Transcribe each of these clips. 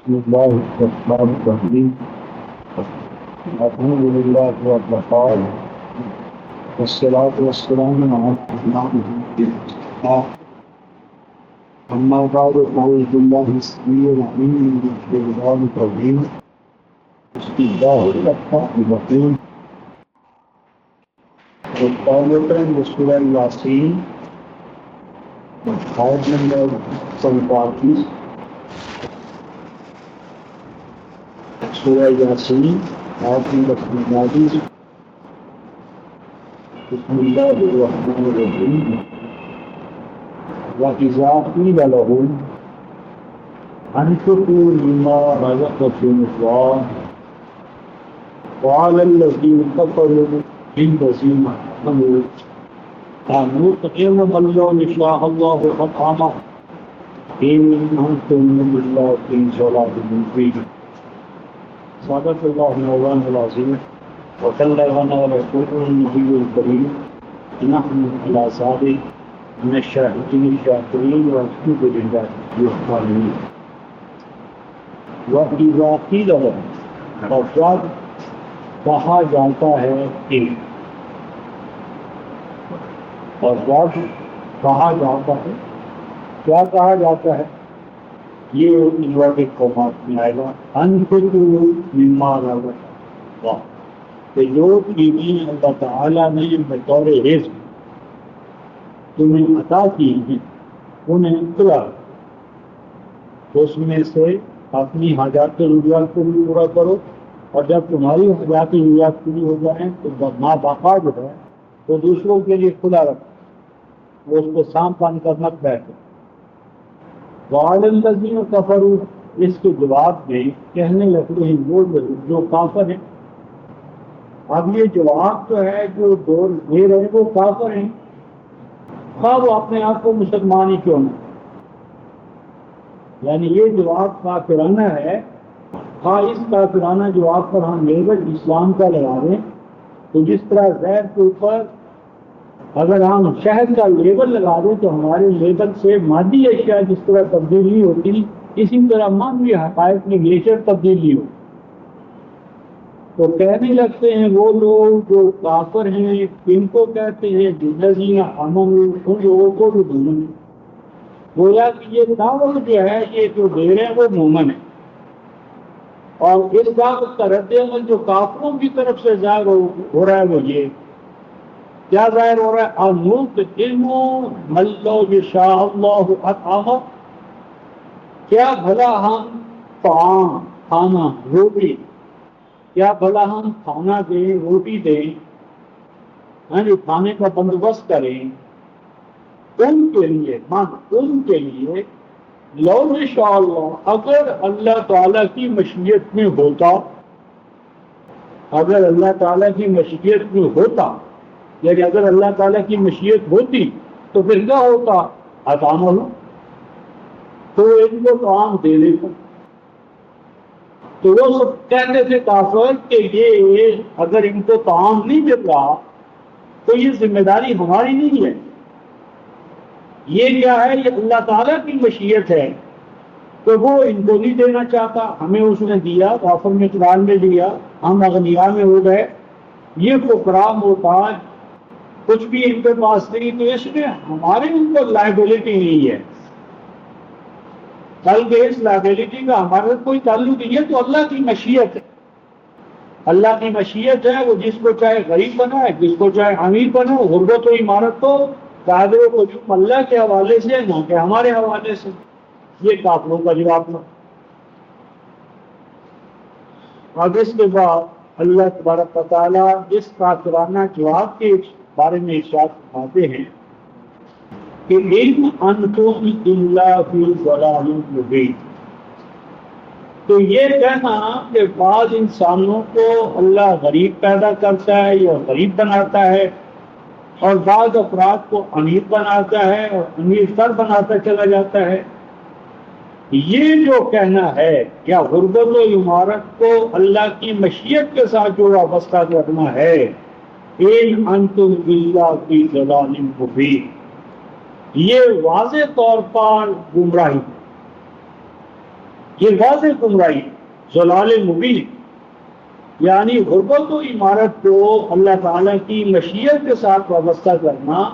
بسم الله الرحمن الرحيم الحمد لله رب العالمين والصلاة والسلام على رسول أما بعد فأعوذ بالله السميع العليم من الشيطان الرجيم بسم الله الرحمن الرحيم وقال سورة ياسين آیت نمبر 35 سورہ یاسین آیت نمبر 35 بسم اللہ الرحمن الرحیم وَإِذَا قِيلَ لَهُمْ أَنفِقُوا مِمَّا رَزَقَكُمُ اللَّهُ قَالَ الَّذِينَ كَفَرُوا لِلَّذِينَ آمَنُوا نُطْعِمُ مَن لَّوْ يَشَاءُ اللَّهُ أَطْعَمَهُ إِنْ أَنتُمْ إِلَّا فِي ضَلَالٍ مُّبِينٍ صدق الله مولانا العظيم وبلغنا رسوله النبي الكريم نحن على ذلك من الشاهدين الشاكرين والحمد لله رب العالمين. وَإِذَا قِيلَ لَهُمْ اور جب کہا جاتا ہے کہ اور جب کہا جاتا ہے کیا کہا جاتا ہے یہ انورٹڈ کامات میں آئے گا انفقوا مما رزقکم اللہ کہ جو چیزیں اللہ تعالیٰ نے بطور رزق تمہیں عطا کی ہیں انہیں کھلا اس میں سے اپنی حاجات ضروریات کو بھی پورا کرو اور جب تمہاری حاجات ضروریات پوری ہو جائیں تو ماں باقا جو ہے تو دوسروں کے لیے کھلا رکھو وہ اس کو سام پان کر مت بیٹھو. وَعَلَى الَّذِينَ كَفَرُوا اس کے جواب میں کہنے لگتے ہیں وہ جو کافر ہیں. اب یہ جواب جو ہے جو دور دے رہے ہیں وہ کافر ہیں خواہ وہ اپنے آپ کو مسلمان ہی کیوں نہ. یعنی یہ جواب کافرانہ ہے خواہ اس کافرانہ جواب پر ہم لیبل اسلام کا لگا دیں تو جس طرح زہر کے اوپر اگر ہم شہد کا لیبل لگا دیں تو ہمارے لیبل سے مادی اشیاء جس طرح تبدیلی ہوتی اسی طرح معنوی حقائق میں گلیشر تبدیلی ہو. تو کہنے لگتے ہیں وہ لوگ جو کافر ہیں ان کو کہتے ہیں جنزین امن ان لوگوں کو بھی مومن ہے. گویا کہ یہ دعوت جو ہے یہ جو دے رہے ہیں وہ مومن ہے اور اس دعوت کا رد عمل جو کافروں کی طرف سے ظاہر ہو رہا ہے وہ یہ کیا ظاہر ہو رہا ہے نُطْعِمُ مَن لَّوْ يَشَاءُ اللَّهُ أَطْعَمَهُ کیا بھلا ہم طعام کھانا روٹی کیا بھلا ہم کھانا دیں روٹی دیں کھانے کا بندوبست کریں ان کے لیے لو یشاء اللہ اگر اللہ تعالیٰ کی مشیت میں ہوتا یعنی اگر اللہ تعالیٰ کی مشیت ہوتی تو پھر کیا ہوتا اطعمہ تو ان کو طعام دے دیتا. تو وہ سب کہتے تھے کافر کہ یہ اگر ان کو طعام نہیں مل رہا تو یہ ذمہ داری ہماری نہیں ہے. یہ کیا ہے یہ اللہ تعالیٰ کی مشیت ہے تو وہ ان کو نہیں دینا چاہتا ہمیں اس نے دیا غافر میں قرآن میں دیا ہم اغنیا میں ہو گئے یہ فقراء محتاج کچھ بھی ان کے پاس نہیں تو اس میں ہمارے ان کو لائبلٹی نہیں ہے بلکہ اس لائبلٹی کا ہمارے کوئی تعلق نہیں ہے. تو اللہ کی مشیت ہے اللہ کی مشیت ہے وہ جس کو چاہے غریب بنائے جس کو چاہے امیر بنائے غربت و عمارت تو قادر و قیوم اللہ کے حوالے سے نہ کہ ہمارے حوالے سے. یہ کافروں کا جواب تھا. اب اس کے بعد اللہ تبارک و تعالیٰ اس کافرانہ جواب کے بارے میں ارشاد فرماتے ہیں کہ علم انتم الا فی ضلال مبین. تو یہ کہنا کہ بعض انسانوں کو اللہ غریب پیدا کرتا ہے یا غریب بناتا ہے اور بعض افراد کو امیر بناتا ہے اور امیر تر بناتا چلا جاتا ہے یہ جو کہنا ہے یا غربت و عمارت کو اللہ کی مشیت کے ساتھ جو وابستہ کرنا ہے ان انتم الا فی ضلال مبین یہ واضح طور پر گمراہی یہ واضح گمراہی، ضلال مبین، یعنی غربت و عمارت کو اللہ تعالیٰ کی مشیت کے ساتھ وابستہ کرنا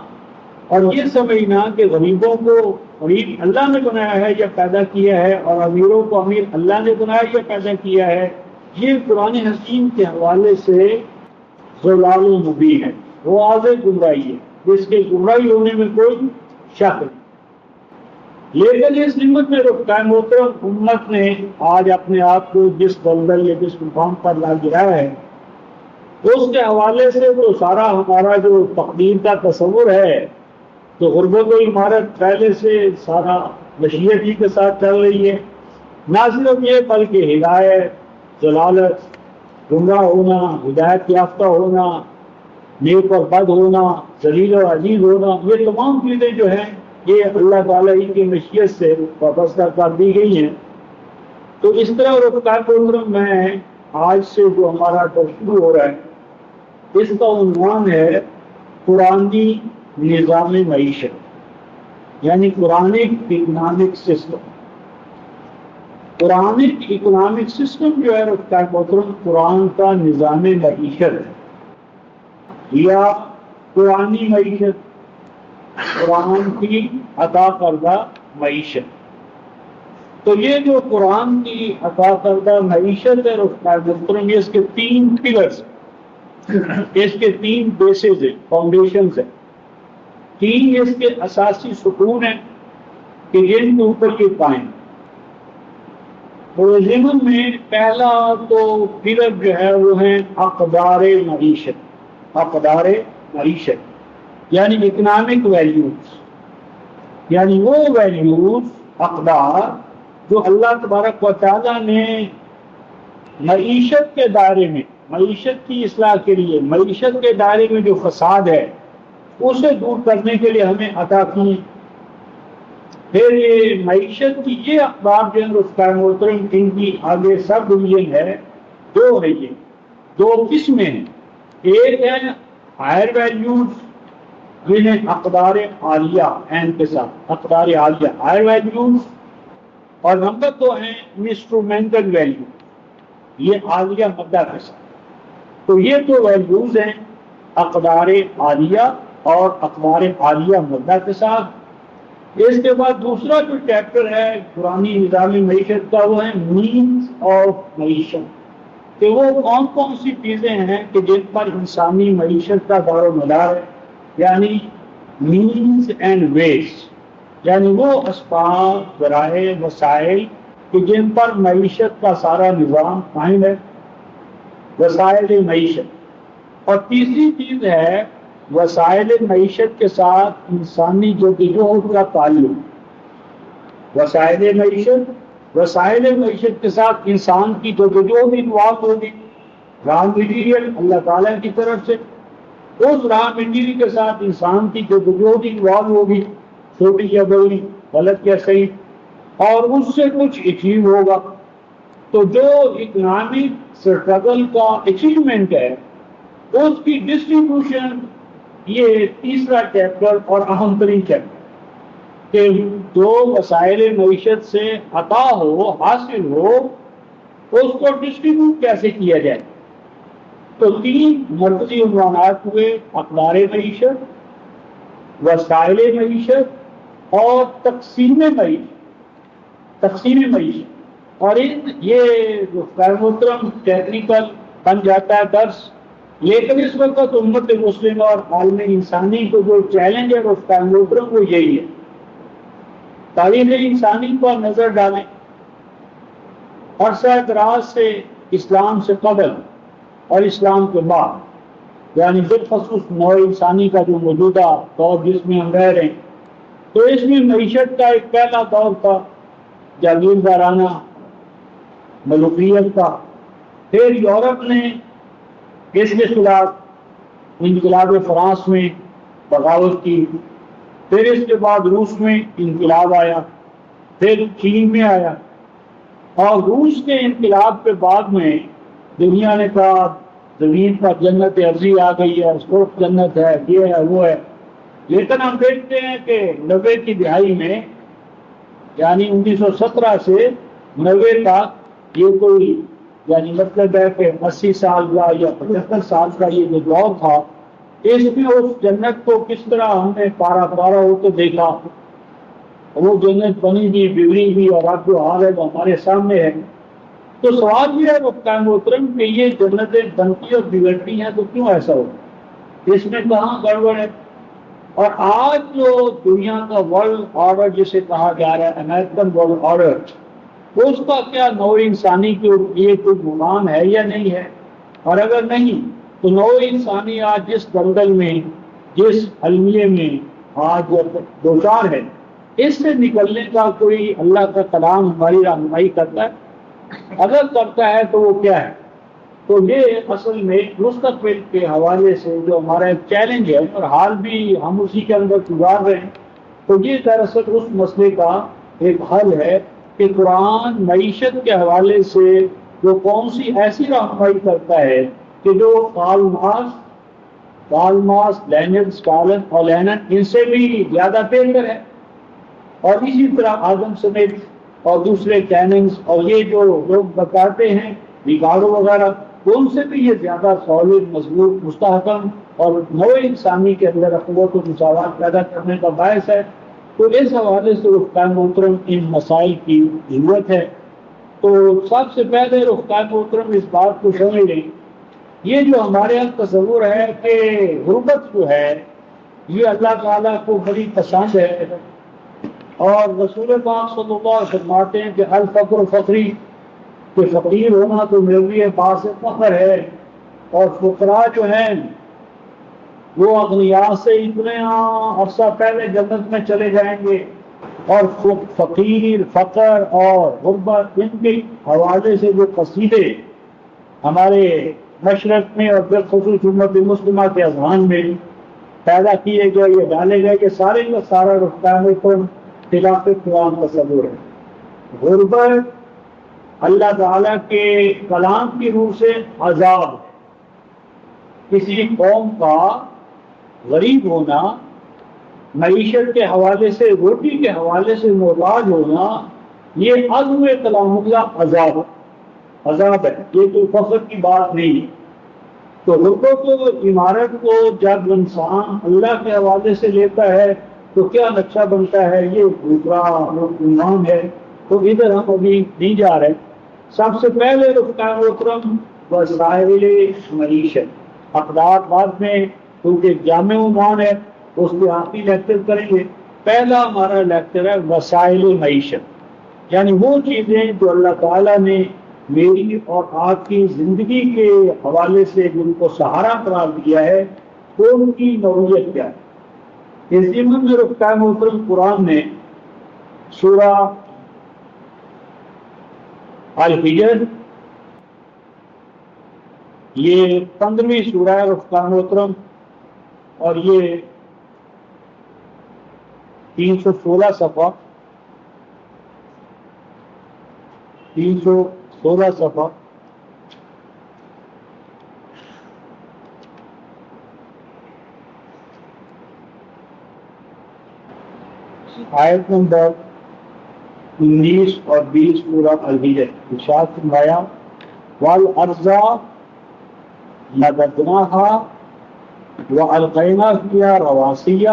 اور یہ سمجھنا کہ غریبوں کو غریب اللہ نے بنایا ہے یا پیدا کیا ہے اور امیروں کو امیر اللہ نے بنایا یا پیدا کیا ہے، یہ قرآن حکیم کے حوالے سے ضلال مبین ہے، وہ واضح گمراہی ہے جس کے گمراہی ہونے میں کوئی شک نہیں۔ لیکن اس نعمت میں رفتہ محترم امت نے آج اپنے آپ کو جس دلدل یا جس مقام پر لا گرایا ہے، اس کے حوالے سے تو سارا ہمارا جو تقدیر کا تصور ہے تو غربت و عمارت پہلے سے سارا مشیت ہی کے ساتھ چل رہی ہے۔ نہ صرف یہ بلکہ ہدایت، ضلالت، گمراہ ہونا، ہدایت یافتہ ہونا، نیک اور بد ہونا، ذلیل اور عزیز ہونا، یہ تمام چیزیں جو ہیں یہ اللہ تعالیٰ ہی کی مشیت سے وابستہ کر دی گئی ہیں۔ تو اس طرح رفتہ پروگرام میں آج سے جو ہمارا شروع ہو رہا ہے، اس کا عنوان ہے قرآنی نظام معیشت، یعنی Quranic economic system. Quranic economic system جو ہے رفتہ محترم قرآن کا نظام معیشت ہے، یا قرآنی معیشت، قرآن کی عطا کردہ معیشت۔ تو یہ جو قرآن کی عطا کردہ معیشت ہے رفتہ محترم، اس کے تین پلرز، اس کے تین بیسز ہیں، فاؤنڈیشنز ہیں، تین اس کے اساسی ستون ہیں کہ جن کے اوپر یہ قائم۔ اور ضمن میں پہلا تو پلر جو ہے وہ ہے اقدار معیشت، اقدار معیشت یعنی اکنامک ویلیوز، یعنی وہ ویلیوز، اقدار جو اللہ تبارک و تعالیٰ نے معیشت کے دائرے میں، معیشت کی اصلاح کے لیے، معیشت کے دائرے میں جو فساد ہے اسے دور کرنے کے لیے ہمیں عطا کی۔ پھر یہ معیشت کی یہ اقدار جو ہیں رفتہ محترم، ان کی آگے سب ڈویژن ہے، دو ہے، یہ دو قسمیں ہیں۔ ایک ہے ہائر ویلیوز جنہیں اقدار عالیہ این کے ساتھ، اقدار عالیہ ہائر ویلیوز، اور نمبر دو ہیں انسٹرومنٹل ویلیو، یہ عالیہ مدہ کے ساتھ۔ تو یہ دو ویلیوز ہیں، اقدار عالیہ اور اقدار عالیہ مدہ کے ساتھ۔ اس کے بعد دوسرا جو چیپٹر ہے قرآنی نظام معیشت کا، وہ ہے مینز آف معیشت، کہ وہ کون کون سی چیزیں ہیں کہ جن پر انسانی معیشت کا دار و مدار ہے، یعنی مینز اینڈ ویز، یعنی وہ اسباب، ذرائع، وسائل کہ جن پر معیشت کا سارا نظام قائم ہے، وسائل معیشت۔ اور تیسری چیز ہے وسائل معیشت کے ساتھ انسانی جدوجہد کا تعلق۔ وسائل معیشت کے ساتھ انسان کی جدوجہد انوالو ہوگی، را مٹیریل اللہ تعالیٰ کی طرف سے، اس را مٹیریل کے ساتھ انسان کی جدوجہد انوالو ہوگی، چھوٹی یا بڑی، غلط یا صحیح، اور اس سے کچھ اچیو ہوگا۔ تو جو اکنامک اسٹرگل کا اچیومنٹ ہے اس کی ڈسٹریبیوشن، یہ تیسرا چیپٹر اور اہم ترین چیپٹر، کہ جو وسائل معیشت سے عطا ہو، حاصل ہو، اس کو ڈسٹریبیوٹ کیسے کیا جائے۔ تو تین مرکزی عنوانات ہوئے، اقدار معیشت، وسائل معیشت اور تقسیم معیشت۔ اور یہ محترم ٹیکنیکل بن جاتا ہے درس، لیکن اس وقت امت مسلم اور عالم انسانی کو جو چیلنج ہے محترم وہ یہی ہے، تاریخ انسانی پر نظر ڈالیں، عرصہ دراز سے اسلام سے قبل اور اسلام کے بعد، یعنی بالخصوص نوع انسانی کا جو موجودہ دور جس میں ہم رہ رہے ہیں، تو اس میں معیشت کا ایک پہلا دور تھا جاگیردارانہ ملوکیت کا۔ پھر یورپ نے اس کے خلاف انقلاب فرانس میں بغاوت کی، پھر اس کے بعد روس میں انقلاب آیا، پھر چین میں آیا، اور روس کے انقلاب کے بعد میں دنیا نے کہا زمین پر جنت ارضی آ گئی ہے، سرخ جنت ہے، یہ ہے وہ ہے۔ لیکن ہم دیکھتے ہیں کہ 90 کی دہائی میں، یعنی 1917 سے 90 کا یہ کوئی یعنی مطلب ہے کہ 80 سال کا یا 75 سال کا یہ جو دور تھا، اس میں اس جنت کو کس طرح ہم نے پارا پارا ہو کے دیکھا، وہ جنت بنی بھی بگڑی بھی اور اب جو حال ہے وہ ہمارے سامنے ہے۔ تو سوال یہ ہے وقت محترم کہ یہ جنتیں بنتی اور بگڑتی ہیں تو کیوں ایسا ہو، اس میں کہاں گڑبڑ ہے؟ اور آج جو دنیا کا ورلڈ آرڈر جسے کہا جا رہا ہے امریکن ورلڈ آرڈر، اس کا کیا نوع انسانی کے لیے کوئی غلام ہے یا نہیں ہے؟ اور اگر نہیں تو نوع انسانی آج جس دنگل میں جس المیے میں آج دوچار ہے، اس سے نکلنے کا کوئی اللہ کا کلام ہماری رہنمائی کرتا ہے؟ اگر کرتا ہے تو وہ کیا ہے؟ تو یہ اصل میں مستقبل کے حوالے سے جو ہمارا ایک چیلنج ہے اور حال بھی ہم اسی کے اندر گزار رہے ہیں، تو یہ دراصل اس مسئلے کا ایک حل ہے کہ قرآن معیشت کے حوالے سے جو کون سی ایسی رہنمائی کرتا ہے کہ جو کارل مارکس، لینن، اسٹالن اور لینن ان سے بھی زیادہ بہتر ہے، اور اسی طرح آدم سمیت اور دوسرے کیننگز اور یہ جو لوگ بتاتے ہیں ریکارڈو وغیرہ، ان سے بھی یہ زیادہ سالڈ، مضبوط، مستحکم اور نوع انسانی کے اندر اخوت و مساوات پیدا کرنے کا باعث ہے۔ تو اس حوالے سے رفقان محترم ان مسائل کی ضرورت ہے۔ تو سب سے پہلے رفقان محترم اس بات کو سمجھ لیں، یہ جو ہمارے یہاں تصور ہے کہ غربت جو ہے یہ اللہ تعالیٰ کو بڑی پسند ہے، اور رسول پاک صلی اللہ علیہ وسلم فرماتے ہیں کہ الفقر فقری، کہ فقیر ہونا تو میرے لیے باعث فخر ہے، اور فقراء جو ہیں وہ اغنیاء سے اتنے عرصہ پہلے جنت میں چلے جائیں گے، اور فقیر، فقر اور غربت ان کے حوالے سے جو قصیدے ہمارے مشرق میں اور بالخصوص امت مسلمہ کے اذہان میں پیدا کیے گئے، یہ ڈالے گئے کہ سارے کا سارا رفتار کو خلاف قرآن تصور ہے۔ غربت اللہ تعالیٰ کے کلام کی روح سے عذاب ہے۔ کسی قوم کا غریب ہونا، معیشت کے حوالے سے، روٹی کے حوالے سے محتاج ہونا، یہ عزم کلام اللہ عذاب ہے، یہ کوئی فخر کی بات نہیں ہے۔ تو لوگوں کو عمارت کو جب انسان اللہ کے حوالے سے لیتا ہے تو کیا نقشہ بنتا ہے، یہ دوسرا عنوان ہے، تو ادھر ہم ابھی نہیں جا رہے۔ سب سے پہلے رفقان محترم وسائل معیشت، اقدار بعد میں کیونکہ جامع عنوان ہے اس کے آخری لیکچر کریں گے۔ پہلا ہمارا لیکچر ہے وسائل معیشت، یعنی وہ چیزیں جو اللہ تعالیٰ نے میری اور آپ کی زندگی کے حوالے سے جن کو سہارا قرار دیا ہے، وہ ان کی نوعیت کیا ہے۔ اس ضمن میں رفقان محترم قرآن نے سورہ الحجر، یہ 15ویں سورہ ہے رفقان محترم، اور یہ 316 صفحہ، 316 صفحہ، آیت نمبر 19 اور 20 سورہ الحجر۔ ارشاد فرمایا والارض مددناها والقینا فیہا رواسیّ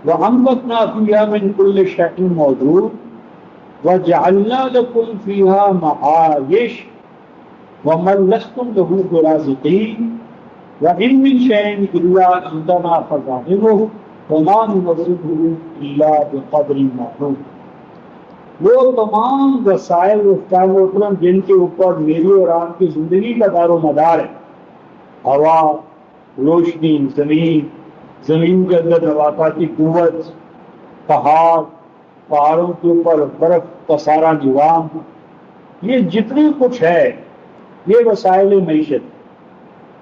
وانبتنا فیہا من کل شیء موزون وجعلنا لکم فیہا معایش ومن لستم لہ برازقین وإن من شیء الا عندنا خزائنہ وما ننزلہ الا بقدر معلوم۔ وہ تمام وسائل رفتار محترم جن کے اوپر میری اور آپ کی زندگی کا دار و مدار ہے، ہوا، روشنی، زمین کے اندر نباتاتی قوت، پہاڑوں کے اوپر برف کا سارا نظام، یہ جتنی کچھ ہے یہ وسائل معیشت۔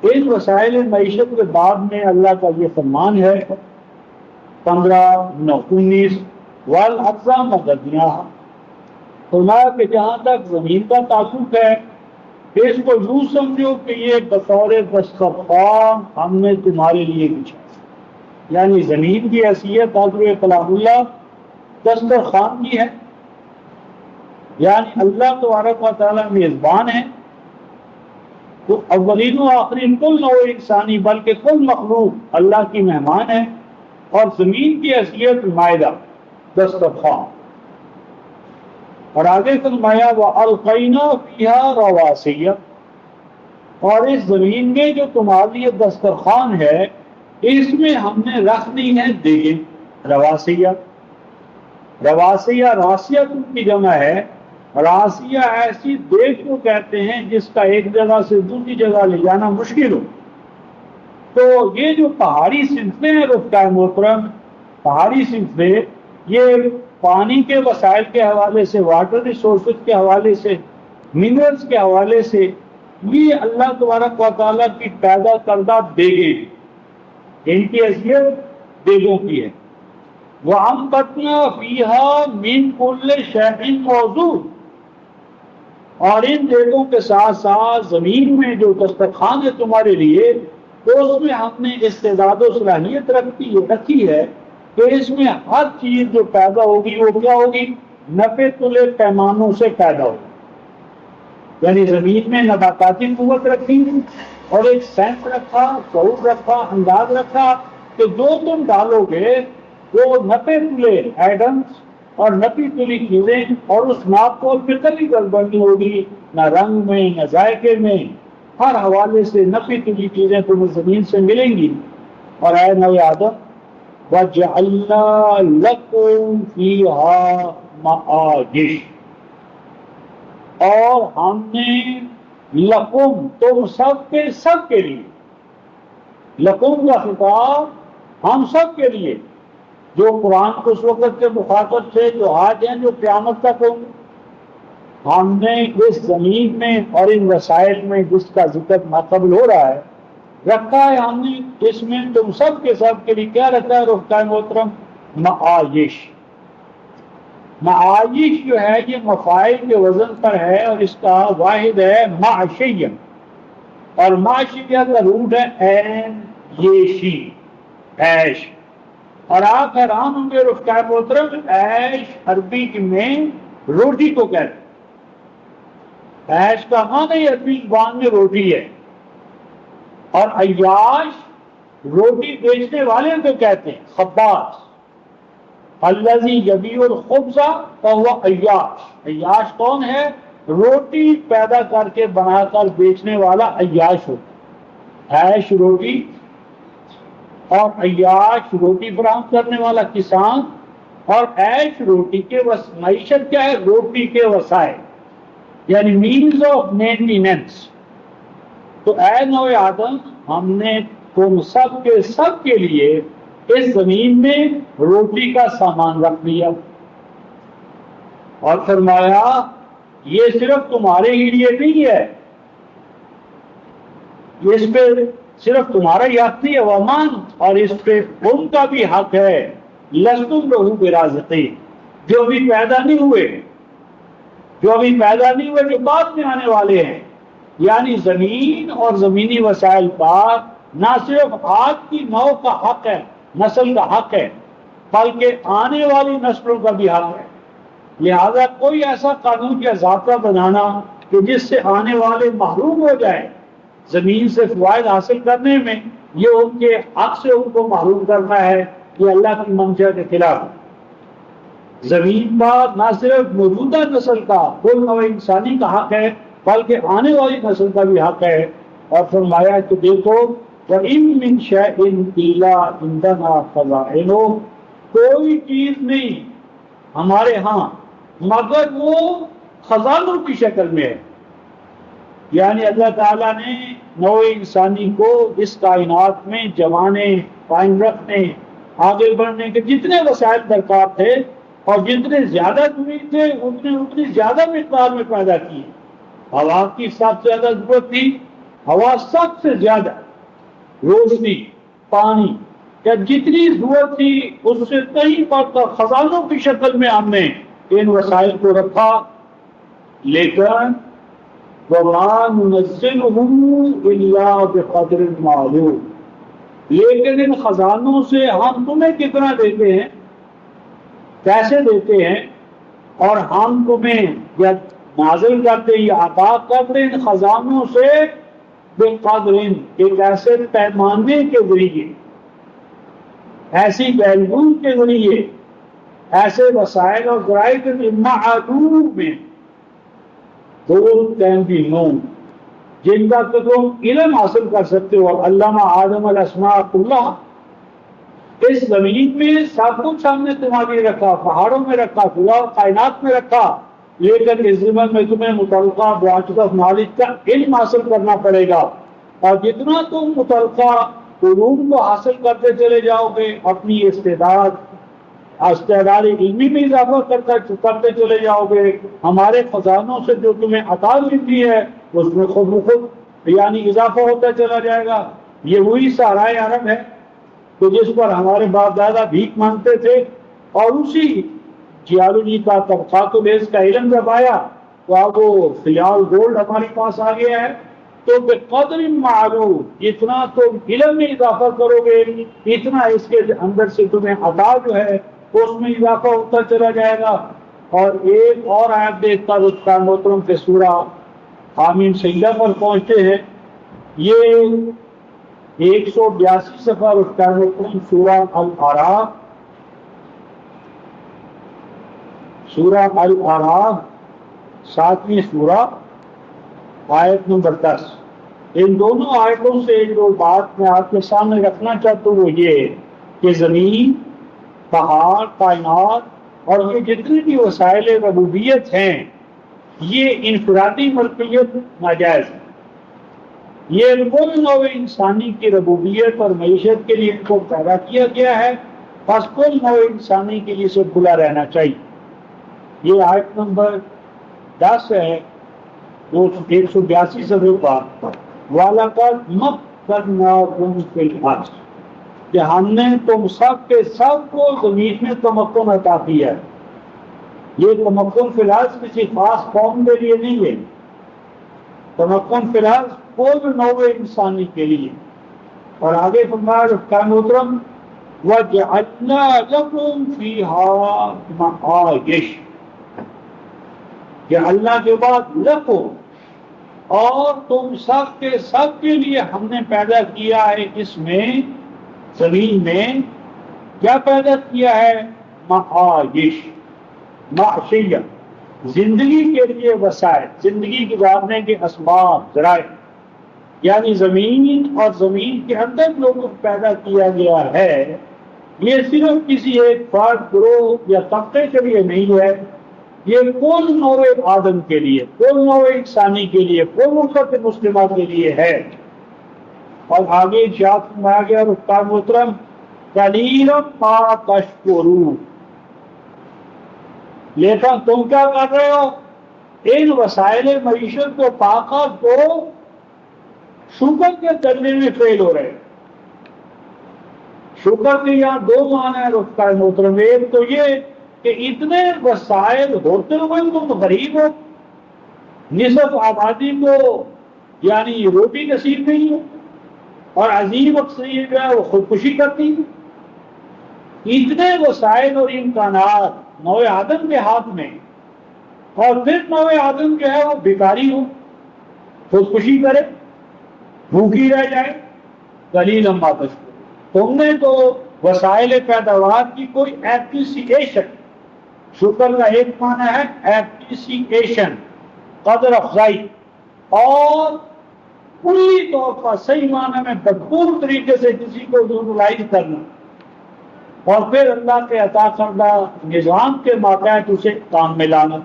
اس وسائل معیشت کے بعد میں اللہ کا یہ فرمان ہے 15-19 والارض مددناہا، فرمایا کہ جہاں تک زمین کا تعلق ہے اس کو یوں سمجھو کہ یہ بطور دسترخوان ہم نے تمہارے لیے بچھا، یعنی زمین کی حیثیت حضرت کلام اللہ دسترخوان کی ہے، یعنی اللہ تبارک و تعالیٰ میزبان ہے، تو اولین و آخرین کل نوع انسانی بلکہ کل مخلوق اللہ کی مہمان ہے، اور زمین کی حیثیت مائدہ، دسترخوان۔ اور آگے فرمایا وَأَلْقَيْنَا فِيهَا رَوَاسِيَ، اور اس زمین میں جو تمہارے لیے دسترخوان ہے اس میں ہم نے رکھ دی ہے دیگیں، رواسیہ۔ رواسیہ راسیہ کی جمع ہے، راسیہ ایسی دیگ کو کہتے ہیں جس کا ایک جگہ سے دوسری جگہ لے جانا مشکل ہو۔ تو یہ جو پہاڑی صنفیں ہیں رفقائے محترم، پہاڑی صنفیں یہ پانی کے وسائل کے حوالے سے، واٹر ریسورسز کے حوالے سے، منرلز کے حوالے سے، یہ اللہ تبارک و تعالیٰ کی پیدا کردہ دیگیں ہیں، ان کی حیثیت دیگوں کی ہے۔ وَأَنبَتْنَا فِيهَا مِن كُلِّ شَيْءٍ مَّوْزُونٍ، اور ان دیگوں کے ساتھ ساتھ زمین میں جو دسترخوان ہے تمہارے لیے، تو اس میں ہم نے استعداد و صلاحیت رکھی ہے کہ اس میں ہر چیز جو پیدا ہوگی وہ کیا ہوگی؟ نفع تلے پیمانوں سے پیدا ہوگی۔ یعنی زمین میں نباتاتی قوت رکھی اور ایک سینس رکھا، شعور رکھا، انداز رکھا کہ جو تم ڈالو گے وہ نفع تلے ایڈمس اور نفی تلی چیزیں، اور اس ناپ کو پھر کبھی گڑبڑ نہیں ہوگی، نہ رنگ میں نہ ذائقے میں، ہر حوالے سے نفی تلی چیزیں تمہیں زمین سے ملیں گی۔ اور اے نو آدم وَجَعَلْنَا لَكُمْ فِيهَا مَعَايِشَ، اور ہم نے لکم تم سب کے لیے، لکم کا خطاب ہم سب کے لیے، جو قرآن کو اس وقت کے مخاطب تھے، جو آج ہیں، جو قیامت تک ہوں، ہم نے اس زمین میں اور ان وسائل میں جس کا ذکر ماقبل ہو رہا ہے رکھا ہے، ہم نے اس میں تم سب کے لیے کیا رکھا ہے رفقائے محترم؟ معايش۔ معايش جو ہے یہ مفاعل کے وزن پر ہے اور اس کا واحد ہے معشیہ، اور معشیہ کا روٹ ہے عین یشی، عیش۔ اور آپ حیران ہوں گے رفقائے محترم، عیش عربی میں روٹی کو کہتے ہیں، عیش کا معنی عربی زبان میں روٹی ہے، اور عیاش روٹی بیچنے والے کو کہتے ہیں، خباز۔ الذی یبیع الخبز فہو عیاش، عیاش کون ہے؟ روٹی پیدا کر کے بنا کر بیچنے والا عیاش ہوتا ہے۔ عیش روٹی اور عیاش روٹی فراہم کرنے والا کسان، اور عیش روٹی کے معیشت کیا ہے؟ روٹی کے وسائل، یعنی مینز آف مینٹیننس۔ تو اے نو آدم، ہم نے تم سب کے لیے اس زمین میں روٹی کا سامان رکھ دیا، اور فرمایا یہ صرف تمہارے ہی لیے نہیں ہے، اس پہ صرف تمہارا ہی حق نہیں ہے، ومان، اور اس پہ ان کا بھی حق ہے، لستم لہو برازقین، جو ابھی پیدا نہیں ہوئے، جو بعد میں آنے والے ہیں۔ یعنی زمین اور زمینی وسائل پر نہ صرف آج کی نو کا حق ہے، نسل کا حق ہے، بلکہ آنے والی نسلوں کا بھی حق ہے۔ لہذا کوئی ایسا قانون یا ضابطہ بنانا کہ جس سے آنے والے محروم ہو جائے زمین سے فوائد حاصل کرنے میں، یہ ان کے حق سے ان کو محروم کرنا ہے، یہ اللہ کی منشا کے خلاف ہے۔ زمین پر نہ صرف موجودہ نسل کا، کل نوع انسانی کا حق ہے، بلکہ آنے والی نسل کا بھی حق ہے۔ اور فرمایا کہ دیکھو وَإِن مِّن شَيْءٍ إِلَّا عِندَنَا خَزَائِنُهُ، کوئی چیز نہیں ہمارے ہاں مگر وہ خزانوں کی شکل میں ہے۔ یعنی اللہ تعالیٰ نے نوع انسانی کو اس کائنات میں جمانے، قائم رکھنے، آگے بڑھنے کے جتنے وسائل درکار تھے، اور جتنے زیادہ ضروری تھے اتنی زیادہ مقدار میں پیدا کیے۔ ہوا کی سب سے زیادہ ضرورت تھی، ہوا سب سے زیادہ، روشنی، پانی، یا جتنی ضرورت تھی اس سے کہیں بڑھ کر خزانوں کی شکل میں ہم نے ان وسائل کو رکھا۔ لیکن وَمَا نُنَزِّلُهُ إِلَّا بِقَدْرٍ مَعْلُومٍ، لیکن ان خزانوں سے ہم تمہیں کتنا دیتے ہیں، کیسے دیتے ہیں؟ اور ہم تمہیں یا نازل کرتے یا عطا کرتے ان خزانوں سے بے قدر، ایک ایسے پیمانے کے ذریعے، ایسی ویلیو کے ذریعے، ایسے وسائل اور ذرائع کے معلوم میں نون جن کا تو تم علم حاصل کر سکتے ہو۔ علامہ آدم الاسماء اللہ، اس زمین میں سب کچھ ہم نے تمہارے لیے رکھا، پہاڑوں میں رکھا، پورا کائنات میں رکھا، لیکن اس زمین میں تمہیں متعلقہ برانچ آف نالج کا علم حاصل کرنا پڑے گا، اور جتنا تم متعلقہ علوم کو حاصل کرتے چلے جاؤ گے، اپنی استعداد علمی میں اضافہ کرتے چلے جاؤ گے، ہمارے خزانوں سے جو تمہیں عطا ملتی ہے اس میں خود بخود یعنی اضافہ ہوتا چلا جائے گا۔ یہ وہی سہرائے عرب ہے تو جس پر ہمارے باپ دادا بھیک مانگتے تھے، اور اسی جیالوجی کا طبقات و بیس کا علم جب آیا تو اب وہ خیال گولڈ ہمارے پاس آ گیا ہے۔ تو بقدر معلوم، جتنا تم علم میں اضافہ کرو گے اتنا اس کے اندر سے تمہیں عطا جو ہے اس میں اضافہ ہوتا چلا جائے گا۔ اور ایک اور آیت دیکھتا رستا محترم کے سورہ حامیم سجدہ پر پہنچتے ہیں، یہ 182 صفحہ رستا محترم سورہ الاعراف، سورہ الاعراف 7ویں سورہ آیت نمبر 10۔ ان دونوں آیتوں سے جو بات میں آپ کے سامنے رکھنا چاہتا ہوں وہ یہ کہ زمین، پہاڑ، کائنات اور یہ جتنی بھی وسائل ربوبیت ہیں یہ انفرادی ملکیت ناجائز ہے۔ یہ کل نوع انسانی کی ربوبیت اور معیشت کے لیے ان کو پیدا کیا گیا ہے، بس کل نوع انسانی کے لیے سے کھلا رہنا چاہیے۔ یہ آیت نمبر 10 ہے 182 صفحے پر، وَلَقَدْ مَكَّنَّاكُمْ فِي الْأَرْضِ، کہ ہم نے تم سب کے سب کو زمین میں تمکن عطا کیا ہے۔ یہ تمکن فی الحال کسی خاص قوم کے لیے نہیں ہے، تمکن فی الحال کل نوع انسانی کے لیے۔ اور آگے فرمایا رفقان محترم وَجَعَلْنَا لَكُمْ فِيهَا مَعَائِشَ، کہ اللہ کے بعد لکھو، اور تم سب کے سب کے لیے ہم نے پیدا کیا ہے اس میں زمین میں کیا پیدا کیا ہے؟ معائش، معیشت، زندگی کے لیے وسائل، زندگی گزارنے کے اسباب، ذرائع، یعنی زمین اور زمین کے اندر جو کچھ پیدا کیا گیا ہے یہ صرف کسی ایک فرد، گروہ یا طبقے کے لیے نہیں ہے، یہ کل نوع آدم کے لیے، کل نوع انسانی کے لیے، کل امت مسلمہ کے لیے ہے۔ اور آگے ارشاد فرمایا گیا رفقان محترم قلیلا ما تشکرون، لیکن تم کیا کر رہے ہو؟ ان وسائل معیشت کو پا کر تو شکر کے کرنے میں فیل ہو رہے۔ شکر کے یہاں دو معنی ہیں رفقان محترم، ایک تو یہ کہ اتنے وسائل ہوتے ہوئے تم غریب ہو، نصف آبادی کو یعنی روٹی نصیب نہیں ہو، اور عظیم اکثریت جو ہے وہ خودکشی کرتی ہے۔ اتنے وسائل اور امکانات نوع آدم کے ہاتھ میں، اور پھر نوع آدم جو ہے وہ بیکاری ہو، خودکشی کرے، بھوکی رہ جائے۔ قلیلا ما تشکرون، تم نے تو وسائل پیداوار کی کوئی ایپریسیشن، شکر کا ایک معنی ہے ایپریسیشن، قدر افزائی، اور کلی طور پر صحیح معنی میں بھرپور طریقے سے کسی کو یوٹیلائز کرنا، اور پھر اللہ کے عطا کردہ نظام کے ماتحت اسے کام میں لانا۔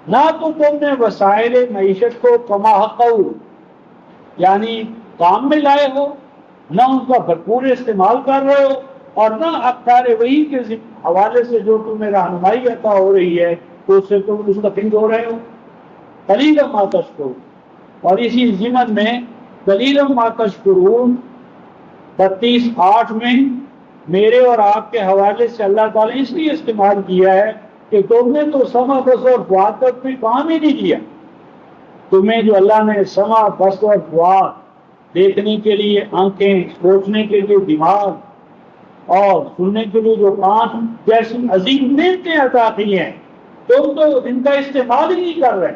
نہ تو تم نے وسائل معیشت کو کما حق یعنی کام میں لائے ہو، نہ ان کا بھرپور استعمال کر رہے ہو، اور نہ اختیار وحی کے حوالے سے جو تمہیں رہنمائی عطا ہو رہی ہے تو اس سے تم مستفید ہو رہے ہو۔ قلیلا ما تشکرون، اور اسی ضمن میں قلیلا ما تشکرون 32:8 میں میرے اور آپ کے حوالے سے اللہ تعالیٰ نے اس لیے استعمال کیا ہے کہ تم نے تو سمع بصر اور فؤاد تک میں کام ہی نہیں کیا۔ تمہیں جو اللہ نے سمع بصر اور فؤاد، دیکھنے کے لیے آنکھیں، سوچنے کے لیے دماغ، اور سننے کے لیے جو کان جیسی عظیم نعمتیں عطا کی ہیں، تم تو ان کا استعمال ہی نہیں کر رہے،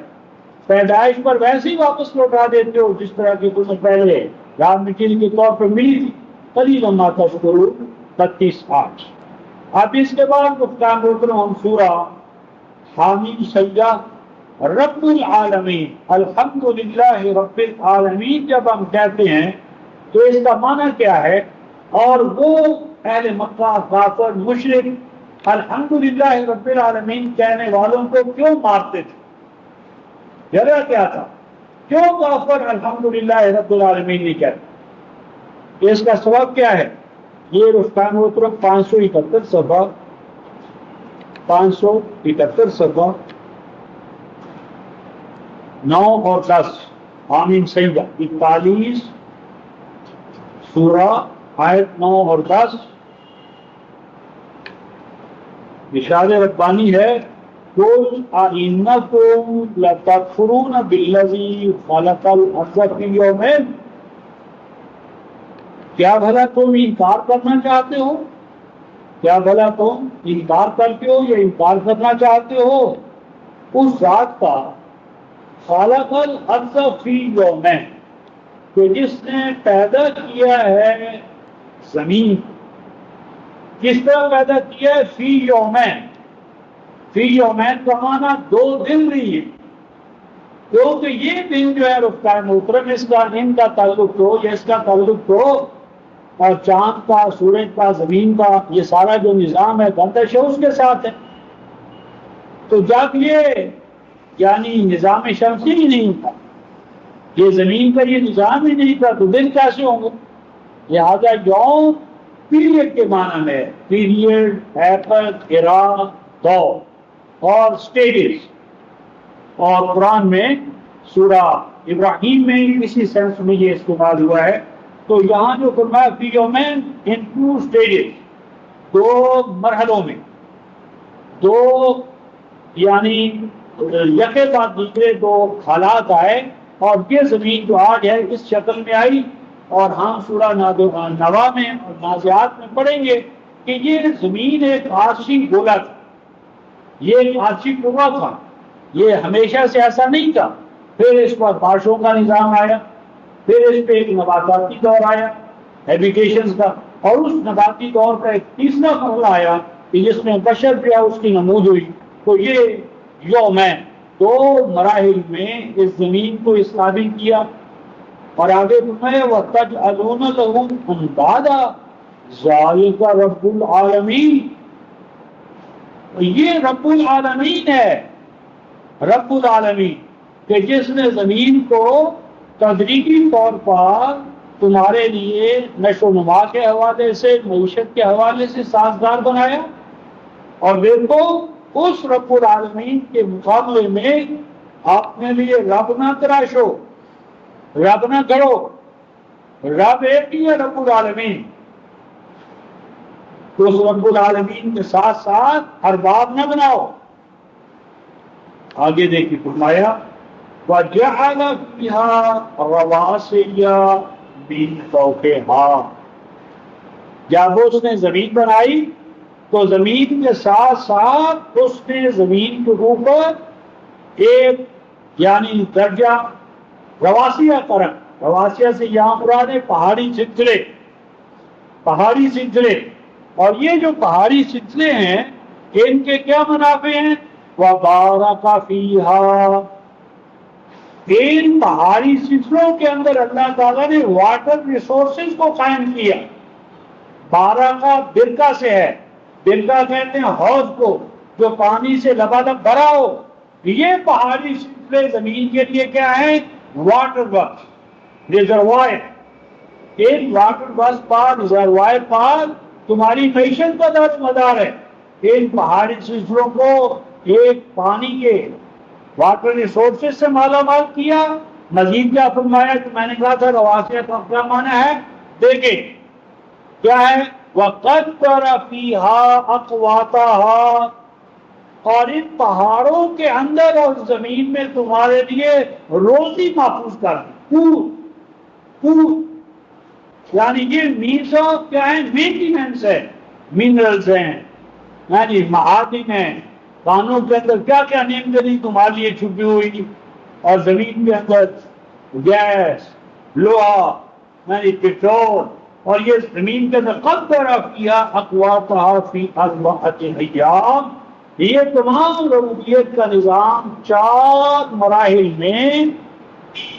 پیدائش پر ویسے ہی واپس لوٹا دیتے ہو جس طرح کی تمہیں پہلے را مٹیریل کے طور پر ملی تھی۔ قلیلا ما تشکرون 32:8۔ اب اس کے بعد گفتگو محترم ہم سورہ حامیم سجدہ رب العالمین الحمدللہ رب العالمین جب ہم کہتے ہیں تو اس کا معنی کیا ہے، اور وہ اہل مکہ کافر مشرک الحمدللہ رب العالمین کہنے والوں کو کیوں مارتے تھے؟ وجہ کیا تھا؟ کیوں کافر الحمدللہ رب العالمین نہیں کہتے؟ اس کا سبب کیا ہے؟ یہ رفتان محترم 571 صفحہ 571 صفحہ 9 اور 10 حامیم سجدہ 41 سورہ آیت 9 اور 10 ارشاد ربانی ہے قُلْ أَإِنَّكُمْ لَتَكْفُرُونَ بِالَّذِي خَلَقَ الْأَرْضَ فِي يَوْمَيْنِ، کیا بھلا تم انکار کرنا چاہتے ہو؟ کیا بھلا تم انکار کرتے ہو یا انکار کرنا چاہتے ہو اس ذات کا خالق الارض فی یومین، کہ جس نے پیدا کیا ہے زمین؟ کس طرح پیدا کیا ہے؟ فی یومین، فی یومین کا معنی 2 دن رہی ہے، کیونکہ یہ دن جو ہے رفتہ محترم اس کا ان کا تعلق تو یا اس کا تعلق تو اور چاند کا، سورج کا، زمین کا، یہ سارا جو نظام ہے گردش ہے اس کے ساتھ ہے۔ تو جب یہ یعنی نظام شمسی ہی نہیں تھا، یہ زمین کا یہ نظام ہی نہیں تھا تو دن کیسے ہوں گے؟ لہذا یوم پیریڈ کے معنی میں پیریڈ، ایپت، ایرا، دور اور سٹیجز، اور قرآن میں سورہ ابراہیم میں اسی سینس میں یہ استعمال ہوا ہے۔ تو یہاں جو فرمایا فی یومین ان 2 سٹیجز، 2 مرحلوں میں، 2 یعنی یکے بعد دوسرے 2 حالات آئے، اور یہ زمین جو آج ہے اس شکل میں آئی، اور ہم سورہ نوا میں اور نازعات میں پڑھیں گے کہ یہ زمین ایک عارضی گولا تھا، یہ ایک عارضی گولا تھا، یہ ہمیشہ سے ایسا نہیں تھا۔ پھر اس پر بارشوں کا نظام آیا، پھر اس پہ ایک نباتاتی دور آیا ہیبیٹیشنز کا، اور اس نباتی دور کا ایک تیسرا مرحلہ آیا کہ جس میں بشر جو ہے اس کی نمود ہوئی۔ تو یہ یومین 2 مراحل میں اس زمین کو اس قابل کیا، اور آگے فرمایا وَتَجْعَلُونَ لَهُمْ أَنْدَادًا ذَلِكَ رَبُّ الْعَالَمِينَ، یہ رب العالمین ہے، رب العالمین کہ جس نے زمین کو تدریجی طور پر تمہارے لیے نشو و نما کے حوالے سے، معیشت کے حوالے سے سازگار بنایا۔ اور دیکھو اس رب العالمین کے مقابلے میں اپنے لیے رب نہ تراشو، رب نہ کرو، رب ایک ہی ہے رب العالمین۔ تو اس رب العالمین کے ساتھ ساتھ ارباب نہ بناؤ۔ آگے دیکھیے فرمایا وَجَعَلَ فِيهَا رَوَاسِيَ مِن فَوْقِهَا، جب اس نے زمین بنائی تو زمین کے ساتھ ساتھ اس نے زمین کے اوپر ایک یعنی درجہ رواسیہ کرم، رواسیہ سے یہاں مراد ہے پہاڑی سلسلے، پہاڑی سلسلے۔ اور یہ جو پہاڑی سلسلے ہیں ان کے کیا منافع ہیں؟ وَبَارَكَ فِيهَا، ان پہاڑی سلسلوں کے اندر اللہ تعالیٰ نے واٹر ریسورسز کو قائم کیا۔ بارہ کا برکہ سے ہے، برکہ کہتے ہیں حوض کو جو پانی سے لبالب بھرا ہو۔ یہ پہاڑی سلسلے زمین کے لیے کیا ہے؟ Water works, reservoir. ایک واٹر ورکس پر، ریزروائر پر تمہاری معیشت کا دار مدار ہے۔ ان پہاڑی سلسلوں کو ایک پانی کے واٹر ریسورسز سے مالا مال کیا۔ مزید کیا فرمایا کہ میں نے کہا تھا رواسیہ کا کیا معنی ہے؟ دیکھیں کیا ہے؟ وَقَدَّرَ فِيهَا أَقْوَاتَهَا، اور ان پہاڑوں کے اندر اور زمین میں تمہارے لیے روزی محفوظ کر دی، فوڈ یعنی یہ مینس آف کیا ہے؟ مینٹیننس ہے، منرلز ہیں، یعنی معادن ہیں، کانوں کے اندر کیا کیا نعمتیں نہیں تمہارے لیے چھپی ہوئی، اور زمین کے اندر گیس، لوہا، یعنی پیٹرول، اور یہ زمین کے اندر قدر کیا اقواتها فی اربعۃ ایام، یہ تمام ربوبیت کا نظام 4 مراحل میں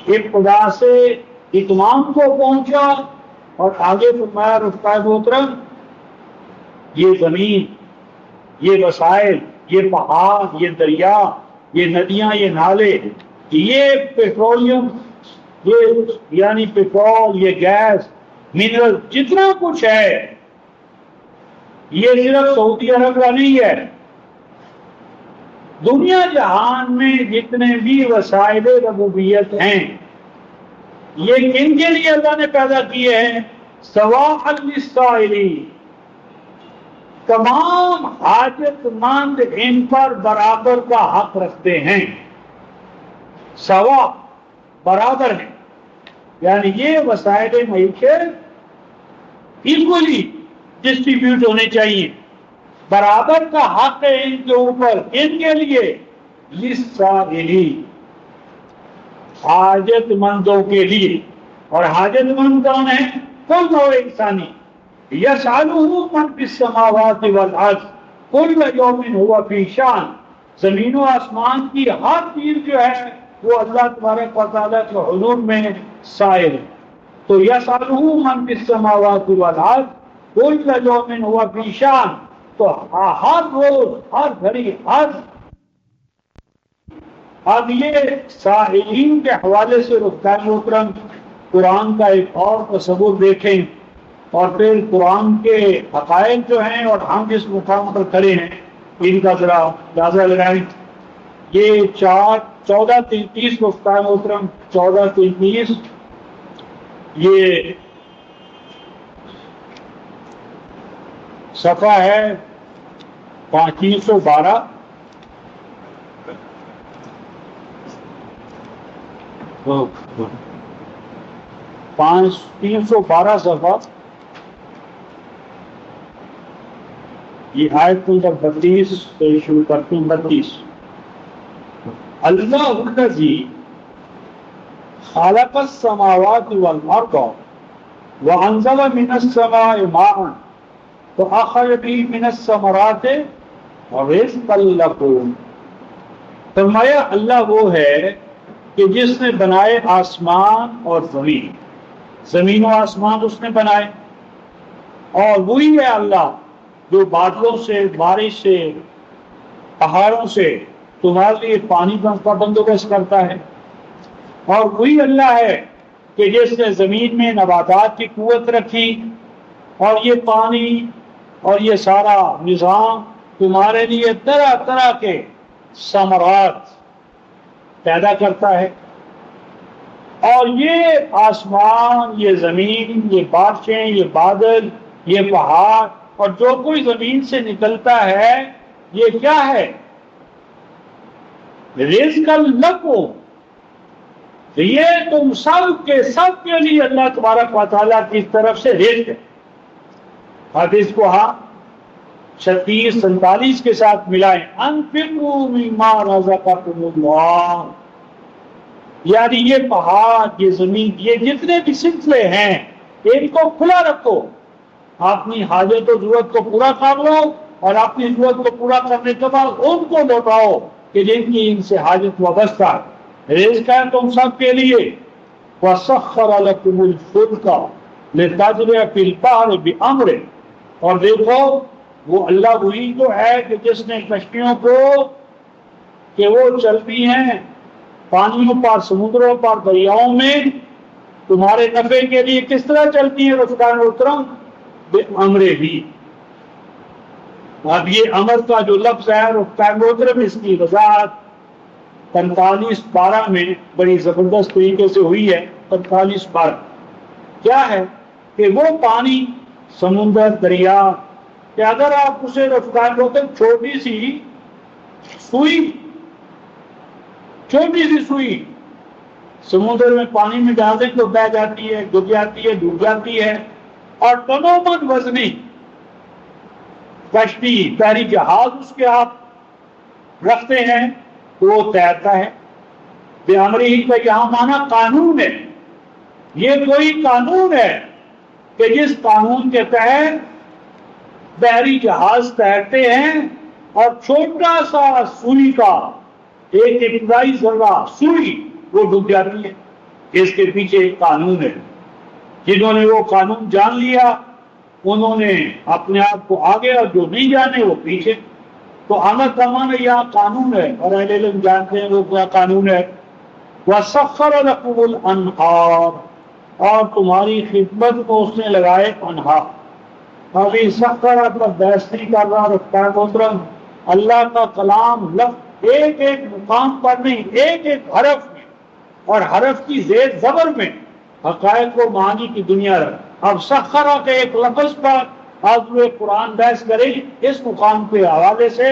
ابتدا سے اتمام کو پہنچا، اور آگے فرمایا رفقائے محترم یہ زمین، یہ وسائل، یہ پہاڑ، یہ دریا، یہ ندیاں، یہ نالے، یہ پیٹرولیم، یہ یعنی پیٹرول، یہ گیس، منرل، جتنا کچھ ہے یہ صرف سعودی عرب کا نہیں ہے، دنیا جہان میں جتنے بھی وسائل ربوبیت ہیں یہ کن کے لیے اللہ نے پیدا کیے ہیں؟ سواء للسائلین، تمام حاجت مند ان پر برابر کا حق رکھتے ہیں، سوا برابر ہیں، یعنی یہ وسائل معیشت ایکولی ڈسٹریبیوٹ ہونے چاہیے، برابر کا حق ہے ان کے اوپر، ان کے لیے للسائلین، حاجت مندوں کے لیے، اور حاجت مند کون ہے؟ کل نوع انسانی، یسألہ من فی السماوات والارض کل یوم ہوا فی شان، زمین و آسمان کی ہر چیز جو ہے وہ اللہ تبارک و تعالیٰ کے حضور میں سائل ہے، تو یسألہ من فی السماوات والارض کل یوم ہوا فی شان، تو ہر روز، ہر گھڑی، ہر اب یہ سائلین کے حوالے سے رفقائے محترم قرآن کا ایک اور تصور دیکھیں، اور پھر قرآن کے حقائق جو ہیں اور ہم جس مقام پر کھڑے ہیں ان کا ذرا اندازہ لگائیں۔ یہ 14:33 رفقائے محترم، 14:33 یہ صفحہ ہے 312، پانچ 312 صفحہ، یہ آیت نمبر 32 سے شروع کرتے ہیں۔ 32 اللہ الذی خلق السماوات والارض وانزل من السماء ماء فاخرج به من الثمرات رزقا لکم، فرمایا اللہ وہ ہے کہ جس نے بنائے آسمان اور زمین، زمین و آسمان اس نے بنائے، اور وہی ہے اللہ جو بادلوں سے، بارش سے، پہاڑوں سے تمہارے لیے پانی کا بندوبست کرتا ہے، اور وہی اللہ ہے کہ جس نے زمین میں نباتات کی قوت رکھی، اور یہ پانی اور یہ سارا نظام تمہارے لیے طرح طرح کے ثمرات پیدا کرتا ہے، اور یہ آسمان، یہ زمین، یہ بارشیں، یہ بادل، یہ پہاڑ، اور جو کوئی زمین سے نکلتا ہے یہ کیا ہے؟ رزق لکم، یہ تم سب کے لیے اللہ تبارک و تعالیٰ کی طرف سے رزق ہے۔ حدیث کو 36-47 کے ساتھ ملائیں، انفقوا مما رزقکم اللہ، یعنی یہ پہاڑ، یہ زمین، یہ جتنے بھی سلسلے ہیں ان کو کھلا رکھو، اپنی حاجت و ضرورت کو پورا کر لو، اور اپنی ضرورت کو پورا کرنے کے بعد ان کو لوٹاؤ کہ جن کی ان سے حاجت وابستہ ہے، رزق ہے تم سب کے لیے۔ وَسَخَّرَ لَكُمُ الْفُلْكَ لِتَجْرِيَ فِي الْبَحْرِ بِأَمْرِهِ، اور دیکھو وہ اللہ وہی تو ہے کہ جس نے کشتیوں کو کہ وہ چلتی ہیں پانیوں پر، سمندروں پر، دریاؤں میں تمہارے نفع کے لیے کس طرح چلتی ہیں رفقائے محترم؟ بِأَمْرِهِ بھی۔ اب یہ امر کا جو لفظ ہے رفقائے محترم اس کی وضاحت 45-12 میں بڑی زبردست طریقے سے ہوئی ہے۔ 45-12 کیا ہے کہ وہ پانی، سمندر، دریا، کہ اگر آپ اسے رفقائے محترم چھوٹی سی سوئی سمندر میں پانی میں ڈال دیں تو بہ جاتی ہے، ڈوب جاتی ہے، ڈوب جاتی ہے، اور تنومن وزنی کشتی، بحری جہاز اس کے آپ رکھتے ہیں تو وہ تیرتا ہے۔ بِأَمْرِهِ کا یہاں معنی قانون ہے، یہ کوئی قانون ہے کہ جس قانون کے تحت بحری جہاز تیرتے ہیں اور چھوٹا سا سوئی کا ایک ابتدائی ذرہ سوئی وہ ڈوب جاتی ہے۔ اس کے پیچھے ایک قانون ہے، جنہوں نے وہ قانون جان لیا انہوں نے اپنے آپ کو آگے، اور جو نہیں جانے وہ پیچھے۔ تو آمد کا معنی یہاں قانون ہے، اور اہل علم جانتے ہیں وہ کیا قانون ہے۔ وَسَخَّرَ لَكُمُ الْأَنْهَارَ، اور تمہاری خدمت کو اس نے لگائے انہار۔ ابھی سخر پر بحث نہیں کر رہا، رکھتا ہے محترم، اللہ کا کلام لفظ ایک ایک مقام پر نہیں، ایک ایک حرف میں اور حرف کی زیر زبر میں حقائق و معانی کی دنیا رہا۔ اب سخرہ کے ایک لفظ پر آج وہ قرآن بحث کرے اس مقام کے حوالے سے،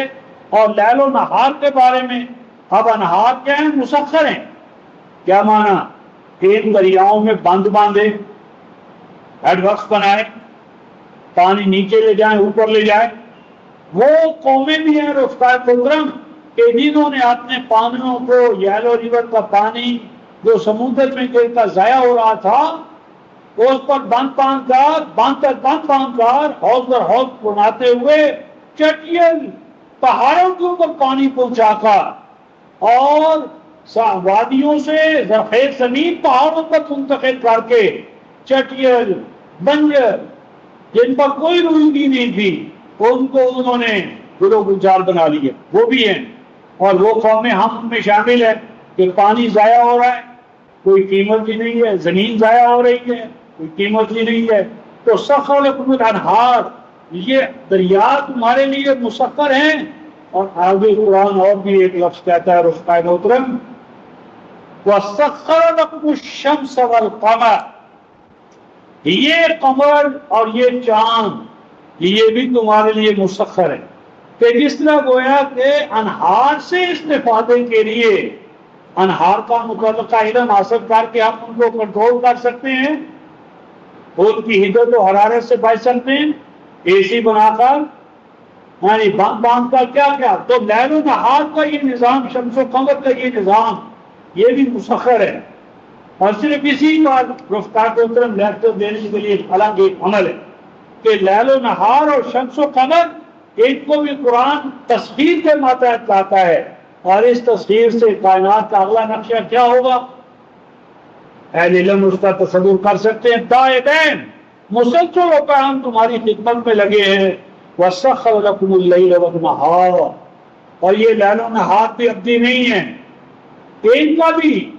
اور لیل و نہار کے بارے میں۔ اب انہار کیا ہیں؟ مسخر ہیں۔ کیا معنی؟ تین دریاؤں میں بند باندھے، ہیڈ ورکس بنائے، پانی نیچے لے جائیں اوپر لے جائیں۔ وہ قومیں بھی ہیں رفتار محترم کہ جنہوں نے اپنے پانیوں کو، یلو ریور کا پانی جو سمندر میں گرتا ضائع ہو رہا تھا، اس پر بند باندھ کر حوض در حوض بناتے ہوئے چٹیل پہاڑوں کے اوپر پانی پہنچا کر اور وادیوں سے زرخیز زمین پہاڑوں پر منتقل کر کے چٹیل بنجر جن پر کوئی روزگی نہیں تھی ان کو انہوں نے گلو گلزار بنا لیے، وہ بھی ہیں۔ اور وہ قومیں ہم ان میں شامل ہیں کہ پانی ضائع ہو رہا ہے، کوئی قیمت ہی نہیں ہے، زمین ضائع ہو رہی ہے، کوئی قیمت ہی نہیں ہے۔ تو سخر لکم الانہار، یہ دریا تمہارے لیے مسخر ہیں۔ اور آگے قرآن اور بھی ایک لفظ کہتا ہے رفقہ محترم، وَسَخَّرَ لَكُمُ الشَّمْسَ وَالْقَمَرَ، یہ قمر اور یہ چاند یہ بھی تمہارے لیے مسخر ہے۔ کہ جس طرح گویا کہ انہار سے استفادے کے لیے انہار کا متعلقہ علم حاصل کر کے ہم ان کو کنٹرول کر سکتے ہیں، ان کی حدت و حرارت سے بچ سکتے ہیں، اے سی بنا کر، یعنی باندھ کر کیا تو لیل و نہار کا یہ نظام، شمس و قمر کا یہ نظام یہ بھی مسخر ہے۔ اور صرف اسی بات رفتار کو لیکچر دینے کے لیے الگ ایک عمل ہے کہ لیل و نہار اور شمس و قمر ان کو بھی قرآن تصویر کے ماتحت لاتا ہے، اور اس تصویر سے کائنات کا اگلا نقشہ کیا ہوگا اہل علم اس کا تصور کر سکتے ہیں۔ دائیں مسلسل و قیام تمہاری خدمت میں لگے ہیں۔ وَسَخَّرَ لَكُمُ اللَّيْلَ وَالنَّهَارَ، اور یہ لیل و نہار بھی ابدی نہیں ہیں، ان کو بھی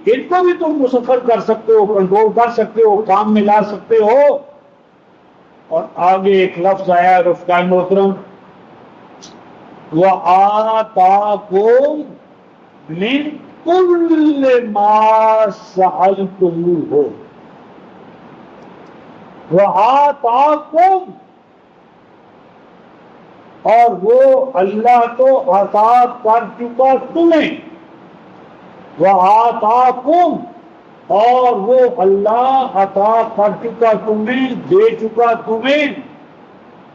تم مسخر کر سکتے ہو، کنٹرول کر سکتے ہو، کام میں لا سکتے ہو۔ اور آگے ایک لفظ آیا رفقہ محترم، وَآتَاكُم مِّن كُلِّ مَا سَأَلْتُمُوهُ، وَآتَاكُم، اور وہ اللہ تو عطا کر چکا تمہیں، وَآتَاكُم، اور وہ اللہ عطا کر چکا تمہیں، دے چکا تمہیں۔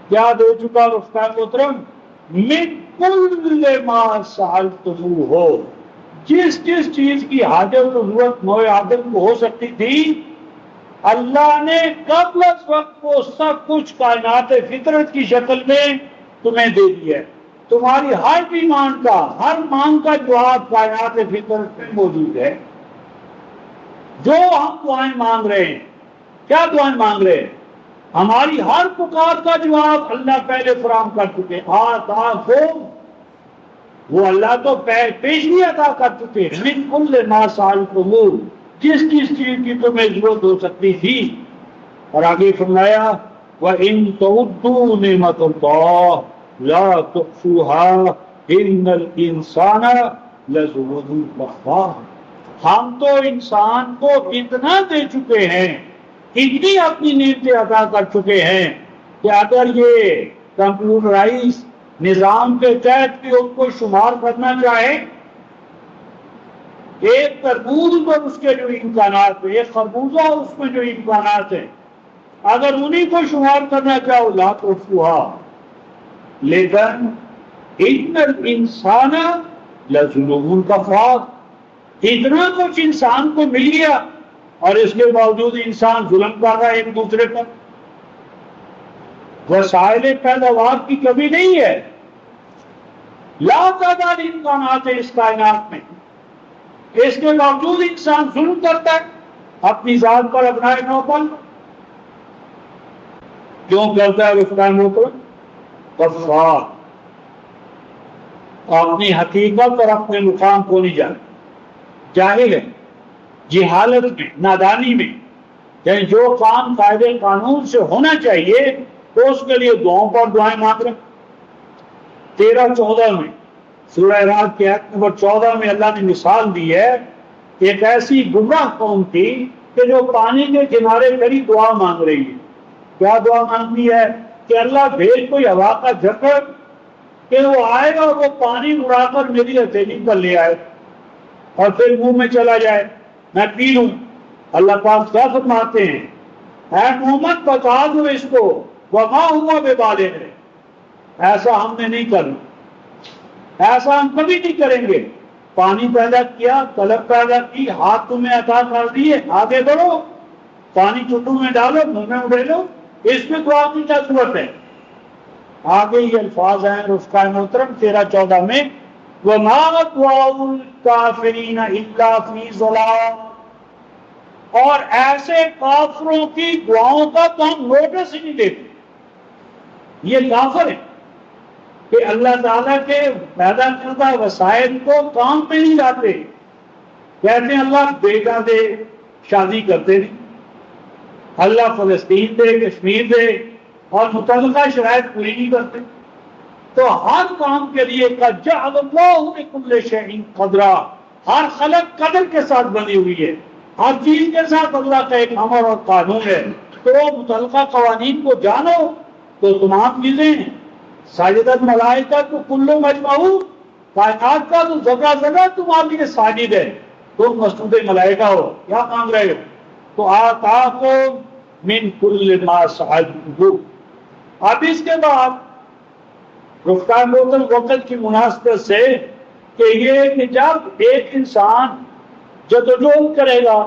کیا دے چکا رفقہ محترم؟ مِن كُلِّ مَا سَأَلْتُمُوهُ، جس چیز کی حاجت و ضرورت نوع آدم کو ہو سکتی تھی، اللہ نے قبل از وقت کو سب کچھ کائنات فطرت کی شکل میں تمہیں دے دیا ہے۔ تمہاری ہر ڈیمانڈ کا، ہر مانگ کا جواب کائنات فطرت میں موجود ہے۔ جو ہم دعائیں مانگ رہے ہیں، کیا دعائیں مانگ رہے ہیں؟ ہماری ہر پکار کا جواب اللہ پہلے فراہم کر چکے۔ آتاکم، وہ اللہ تو پیشگی عطا کر چکے، من کل ما سألتموہ، جس چیز کی تمہیں ضرورت ہو سکتی تھی۔ اور آگے فرمایا وَإِن تَعُدُّوا نِعْمَتَ اللَّهِ لَا تُحْصُوهَا إِنَّ الْإِنسَانَ لَظَلُومٌ کفار، ہم تو انسان کو اتنا دے چکے ہیں، اتنی اپنی نعمتیں عطا کر چکے ہیں کہ اگر یہ کمپیوٹرائز نظام کے تحت بھی ان کو شمار کرنا چاہے، ایک تربوز پر اس کے جو امکانات ہیں، ایک خربوزہ اس میں جو امکانات ہیں، اگر انہی کو شمار کرنا چاہو لا تحصوها، لیکن ان الانسان لَظُلُومٌ كَفَّارٌ۔ اتنا کچھ انسان کو مل گیا اور اس کے باوجود انسان ظلم کر رہا ہے ایک دوسرے پر۔ وسائل پیداوار کی کمی نہیں ہے، لا تعداد امکانات ہے اس کائنات میں، اس کے باوجود انسان ظلم کرتا ہے اپنی ذات پر، اپنا نو پر۔ کیوں کرتا ہے رفتار محترم؟ غفار، اپنی حقیقت اور اپنے مقام کو نہیں جانے، جاہل ہے، جہالت میں، نادانی میں، یعنی جو کام قاعدے قانون سے ہونا چاہیے تو اس کے لیے دعاؤں پر دعائیں مانگ رہے۔ 13-14 میں سورہ رات کے آیت نمبر 14 میں اللہ نے مثال دی ہے ایک ایسی گمراہ قوم کی کہ جو پانی کے کنارے کھڑی دعا مانگ رہی ہے۔ کیا دعا مانگتی ہے؟ کہ اللہ بھیج کوئی ہوا کا جھکڑ کہ وہ آئے گا اور وہ پانی اڑا کر میری ہتھیلی پر لے آئے اور پھر منہ میں چلا جائے، میں پی لوں۔ اللہ پاک کیا فرماتے ہیں؟ اے محمد بتا دو اس کو، وما ہوا ببالغ، ایسا ہم نے نہیں کرنا، ایسا ہم کبھی نہیں کریں گے۔ پانی پیدا کیا، طلب پیدا کی، ہاتھ تمہیں عطا کر دیے، آگے بڑھو، پانی چٹو میں ڈالو، منہ میں اڑیلو، اس میں دعا کی کیا ضرورت ہے؟ آگے یہ الفاظ ہیں رفقا محترم 13-14 میں، وَمَا دُعَاءُ الْكَافِرِينَ إِلَّا فِي ضَلَالٍ، اور ایسے کافروں کی دعاؤں کا تو ہم نوٹس ہی نہیں دیتے۔ یہ کافر ہے کہ اللہ تعالیٰ کے پیدا کردہ وسائل کو کام پہ نہیں لاتے، کہتے ہیں اللہ بیٹا دے، شادی کرتے نہیں، اللہ فلسطین دے، کشمیر دے، اور متعلقہ شرائط پوری نہیں کرتے۔ تو ہر کام کے لیے قَدْ جَعَلَ اللَّهُ لِكُلِّ شَيْءٍ قَدْرًا، ہر خلق قدر کے ساتھ بنی ہوئی ہے، ہر چیز کے ساتھ اللہ کا ایک امر اور قانون ہے۔ تو متعلقہ قوانین کو جانو تو تمام چیزیں ہیں۔ ساجدت ملائکہ تو کلو مجمعو، کائنات کا تو جگہ تمہارے لیے ساجد ہے، تم مسجود ملائکہ ہو، کیا مانگ رہے ہو؟ تو آتاکم من کل ما سألتموہ۔ اب اس کے بعد رفتار محترم وقت کی مناسبت سے کہ یہ کہ جب ایک انسان جدوجہد کرے گا،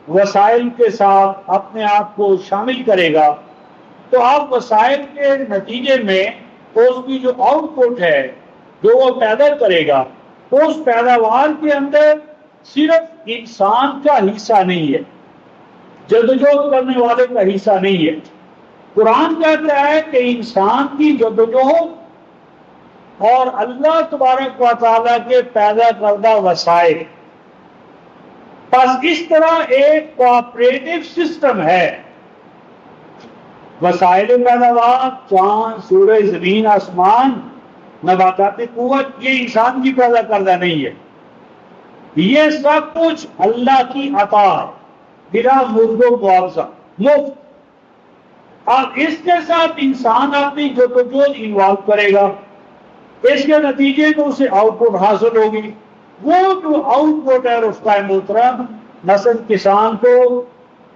وسائل کے ساتھ اپنے آپ کو شامل کرے گا، تو آپ وسائل کے نتیجے میں اس کی جو آؤٹ پٹ ہے جو وہ پیدا کرے گا، اس پیداوار کے اندر صرف انسان کا حصہ نہیں ہے، جدوجہد کرنے والے کا حصہ نہیں ہے۔ قرآن کہتا ہے کہ انسان کی جدوجہد اور اللہ تبارک و تعالیٰ کے پیدا کردہ وسائل، بس اس طرح ایک کوآپریٹو سسٹم ہے۔ وسائل پیداوار، چاند، سورج، زمین، آسمان، نباتاتی قوت، یہ انسان کی پیدا کردہ نہیں ہے، یہ سب کچھ اللہ کی عطا ہے، بلا مزد و معاوضہ، مفت۔ اور اس کے ساتھ انسان اپنی جدوجہد انوالو کرے گا، اس کے نتیجے میں اسے آؤٹ پٹ حاصل ہوگی۔ وہ جو آؤٹ پٹ ہے رفقا محترم، مثلا کسان کو،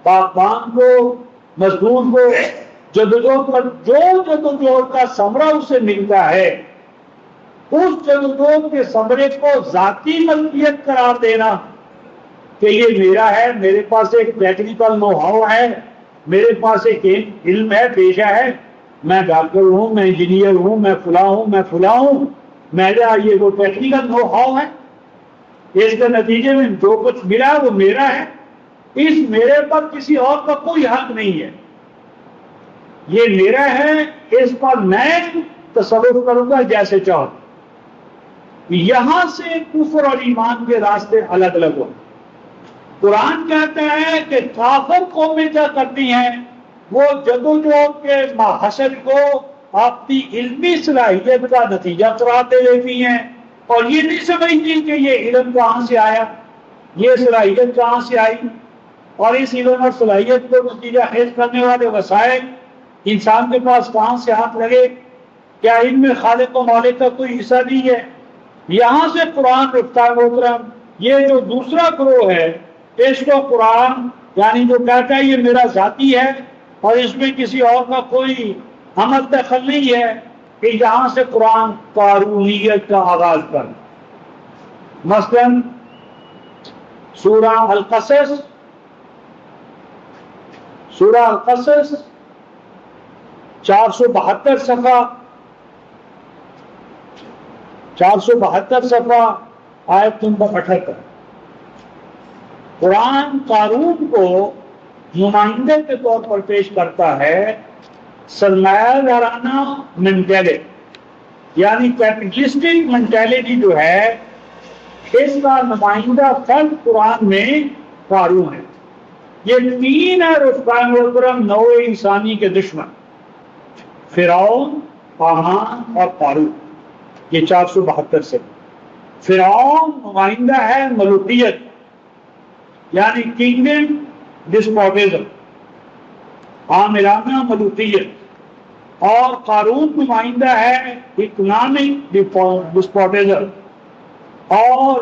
باغبان کو، مزدور کو، جدوجہد کا ثمرہ اسے ملتا ہے، اس جدوجہد کے ثمرے کو ذاتی ملکیت قرار دینا کہ یہ میرا ہے، میرے پاس ایک ٹیکنیکل نو ہاؤ ہے، میرے پاس ایک علم ہے، پیشہ ہے، میں ڈاکٹر ہوں، میں انجینئر ہوں، میں فلاں ہوں، میں فلاں ہوں، میرا یہ وہ ٹیکنیکل نو ہاؤ ہے، اس کے نتیجے میں جو کچھ ملا وہ میرا ہے، اس میرے پر کسی اور کا کوئی حق نہیں ہے، یہ میرا ہے، اس پر میں تصرف کروں گا جیسے چاہوں۔ یہاں سے کفر اور ایمان کے راستے الگ الگ ہو۔ قرآن کہتا ہے کہ کافر قومیں کیا کرتی ہیں، وہ جدوجہد کے محصل کو اپنی علمی صلاحیت کا نتیجہ قرار دے دیتی ہیں اور یہ نہیں سمجھتی کہ یہ علم کہاں سے آیا، یہ صلاحیت کہاں سے آئی، اور اس علم اور صلاحیت کو نتیجہ خیز کرنے والے وسائل انسان کے پاس کہاں سے ہاتھ لگے، کیا ان میں خالق و مالک کا کوئی حصہ نہیں ہے؟ یہاں سے قرآن رفتار محترم یہ جو دوسرا گروہ ہے، اس کو قرآن یعنی جو کہتا ہے یہ میرا ذاتی ہے اور اس میں کسی اور کا کوئی عمل دخل نہیں ہے، کہ یہاں سے قرآن قارونیت کا آغاز کر مثلا سورہ القصص 472 صفحہ آیت نمبر 78۔ قرآن قارون کو نمائندے کے طور پر پیش کرتا ہے سرمایہ دارانہ مینٹیلٹی، یعنی کیپٹلسٹک مینٹیلٹی جو ہے اس کا نمائندہ فرد قرآن میں قارون ہے۔ یہ تین ہے رفقائے محترم نوع انسانی کے دشمن، فرعون، حامان اور قارون۔ یہ 472 سے فرعون نمائندہ ہے ملوکیت یعنی کنگڈم ڈسپوٹزم، عامرانہ ملوکیت، اور قارون نمائندہ ہے اکنامک ڈسپوٹزم، اور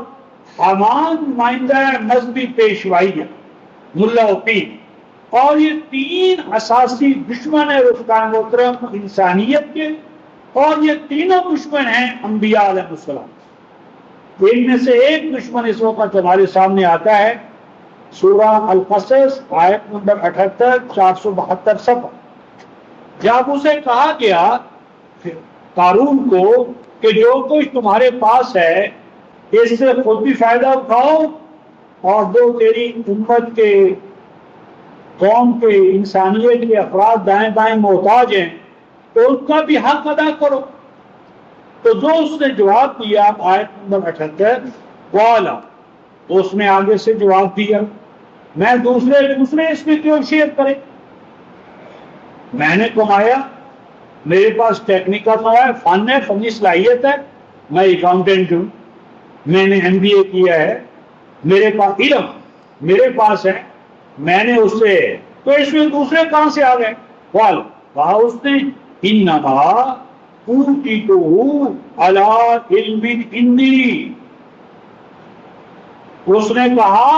حامان نمائندہ ہے مذہبی پیشوائی، ملا و پیر۔ اور یہ تین اساسی دشمن ہیں رفقائے محترم انسانیت کے، اور یہ تینوں دشمن ہیں انبیاء علیہ السلام۔ ان میں سے ایک دشمن اس وقت ہمارے سامنے آتا ہے، سورہ القصص آیت نمبر 78 472 صفحہ، جب اسے کہا گیا قارون کو کہ جو کچھ تمہارے پاس ہے اس سے خود بھی فائدہ اٹھاؤ اور جو تیری امت کے قوم کے انسانیت کے افراد دائیں بائیں محتاج ہیں تو ان کا بھی حق ادا کرو۔ تو جو اس نے جواب دیا آیت نمبر 78 والا، تو اس نے آگے سے جواب دیا میں دوسرے اس میں کیوں شیئر کرے، میں نے کمایا، میرے پاس ٹیکنیکل فن ہے، فنی صلاحیت ہے، میں اکاؤنٹنٹ ہوں، میں نے MBA کیا ہے، میرے پاس علم میرے پاس ہے، میں نے اس سے، تو اس میں دوسرے کہاں سے آ گئے؟ کہا اس نے انما اوتیتہ علی علم عندی، اس نے کہا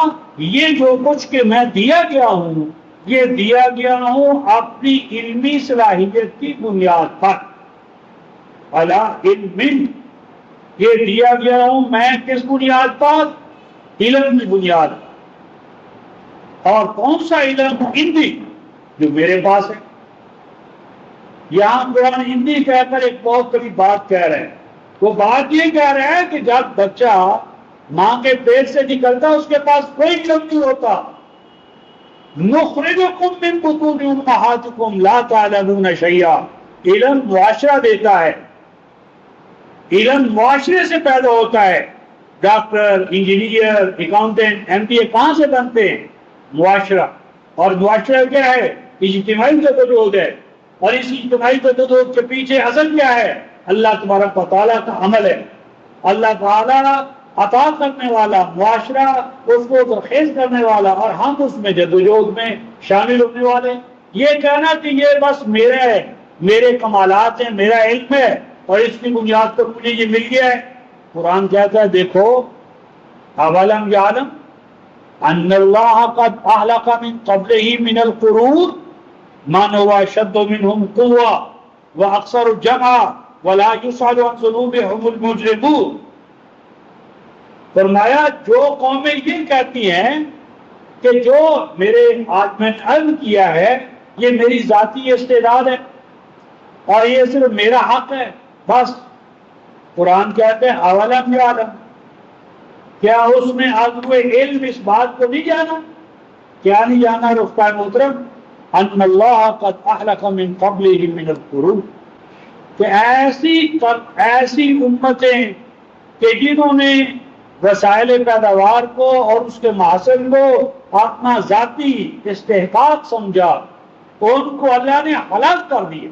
یہ جو کچھ کہ میں دیا گیا ہوں یہ دیا گیا ہوں اپنی علمی صلاحیت کی بنیاد پر، علی علم، یہ دیا گیا ہوں میں کس بنیاد پر؟ علم کی بنیاد پر۔ اور کون سا علم؟ ہندی، جو میرے پاس ہے۔ یہاں قرآن ہندی کہہ کر ایک بہت بڑی بات کہہ رہے ہیں، وہ بات یہ کہہ رہے ہیں کہ جب بچہ ماں کے پیٹ سے نکلتا اس کے پاس کوئی علم نہیں ہوتا، نخرجکم من بطون امہاتکم لا تعلمون شیئا، علم معاشرہ دیتا ہے، علم معاشرے سے پیدا ہوتا ہے۔ ڈاکٹر، انجینئر، اکاؤنٹنٹ، MBA کہاں سے بنتے ہیں؟ معاشرہ۔ اور معاشرہ کیا ہے؟ اجتماعی جدوجہد ہے، اور اس اجتماعی جدوجہد کے پیچھے اصل کیا ہے؟ اللہ تبارک و تعالیٰ کا عمل ہے، اللہ تعالیٰ عطا کرنے والا، معاشرہ اس کو ترخیص کرنے والا، اور ہم اس میں جدوجہد میں شامل ہونے والے۔ یہ کہنا کہ یہ بس میرے کمالات ہیں، میرا علم ہے اور اس کی بنیاد پر مجھے یہ مل گیا ہے، قرآن کہتا ہے دیکھو اولم یعلم ان اللہ قد اہلک من قبلہ من القرون من هو اشد منهم قوة واکثر جمعا ولا يسأل عن ذنوبهم المجرمون۔ فرمایا جو قومیں یہ کہتی ہیں کہ جو میرے آج میں نے علم کیا ہے یہ میری ذاتی استعداد ہے اور یہ صرف میرا حق ہے، بس قرآن کہتے ہیں اولم یعلم، کیا اس نے عدو علم اس بات کو نہیں جانا؟ کیا نہیں جانا رفقائے محترم؟ ان اللہ قد اہلک من قبلہ من القرون، کہ ایسی امتیں کہ جنہوں نے وسائل پیداوار کو اور اس کے محاصل کو اپنا ذاتی استحقاق سمجھا، ان کو اللہ نے ہلاک کر دیا،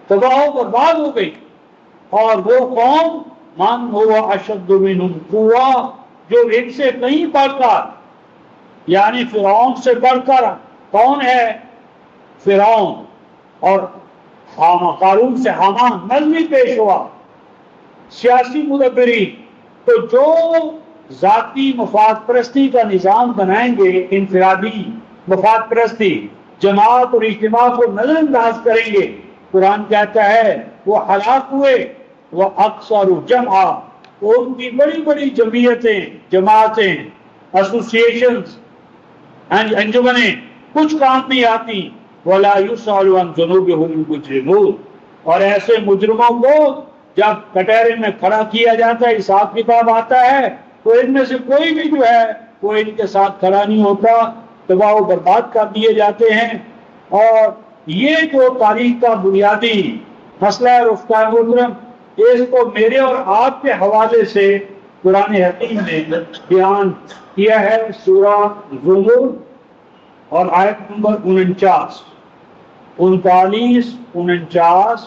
تباہ و برباد ہو گئی۔ اور وہ قوم من هو اشد منهم قوة، جو ان سے کہیں بڑھ کر، یعنی فرعون سے بڑھ کر کون ہے؟ فرعون، اور قارون سے حامان، مذہبی پیشوا، سیاسی مدبرین۔ تو جو ذاتی مفاد پرستی کا نظام بنائیں گے، انفرادی مفاد پرستی، جماعت اور اجتماع کو نظر انداز کریں گے، قرآن کہتا ہے وہ ہلاک ہوئے، وہ اکثر جمع، ان کی بڑی بڑی جمعیتیں، جماعتیں، ایسوسیشنز، انجمنیں کچھ کام نہیں آتی. وَلَا يُسْأَلُ عَنْ ذُنُوبِهِمُ الْمُجْرِمُونَ. اور ایسے مجرموں کو جب کٹہرے میں کھڑا کیا جاتا ہے، حساب کتاب آتا ہے، تو ان میں سے کوئی بھی جو ہے وہ ان کے ساتھ کھڑا نہیں ہوتا، تباہ و برباد کر دیے جاتے ہیں. اور یہ جو تاریخ کا بنیادی مسئلہ ہے رفقا محترم، اس کو میرے اور آپ کے حوالے سے قرآن حکیم نے بیان کیا ہے سورہ زمر اور آیت نمبر 49، 39، 49،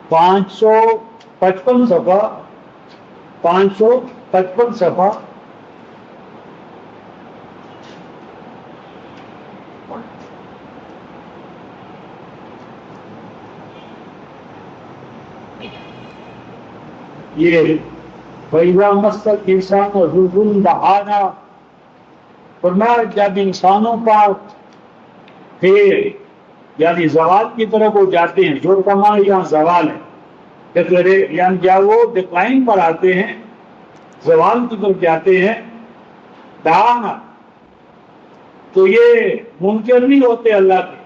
555 صفحہ، 555 صفحہ. یہ فَإِذَا مَسَّ الْإِنسَانَ ضُرٌّ دَعَانَا، فرمایا جب انسانوں پر پھر یعنی زوال کی طرف وہ جاتے ہیں، جو تمام یہاں زوال ہے، یعنی جب وہ ڈکلائن پر آتے ہیں، زوال کی طرف جاتے ہیں، دعانا، تو یہ منکر نہیں ہوتے اللہ کے،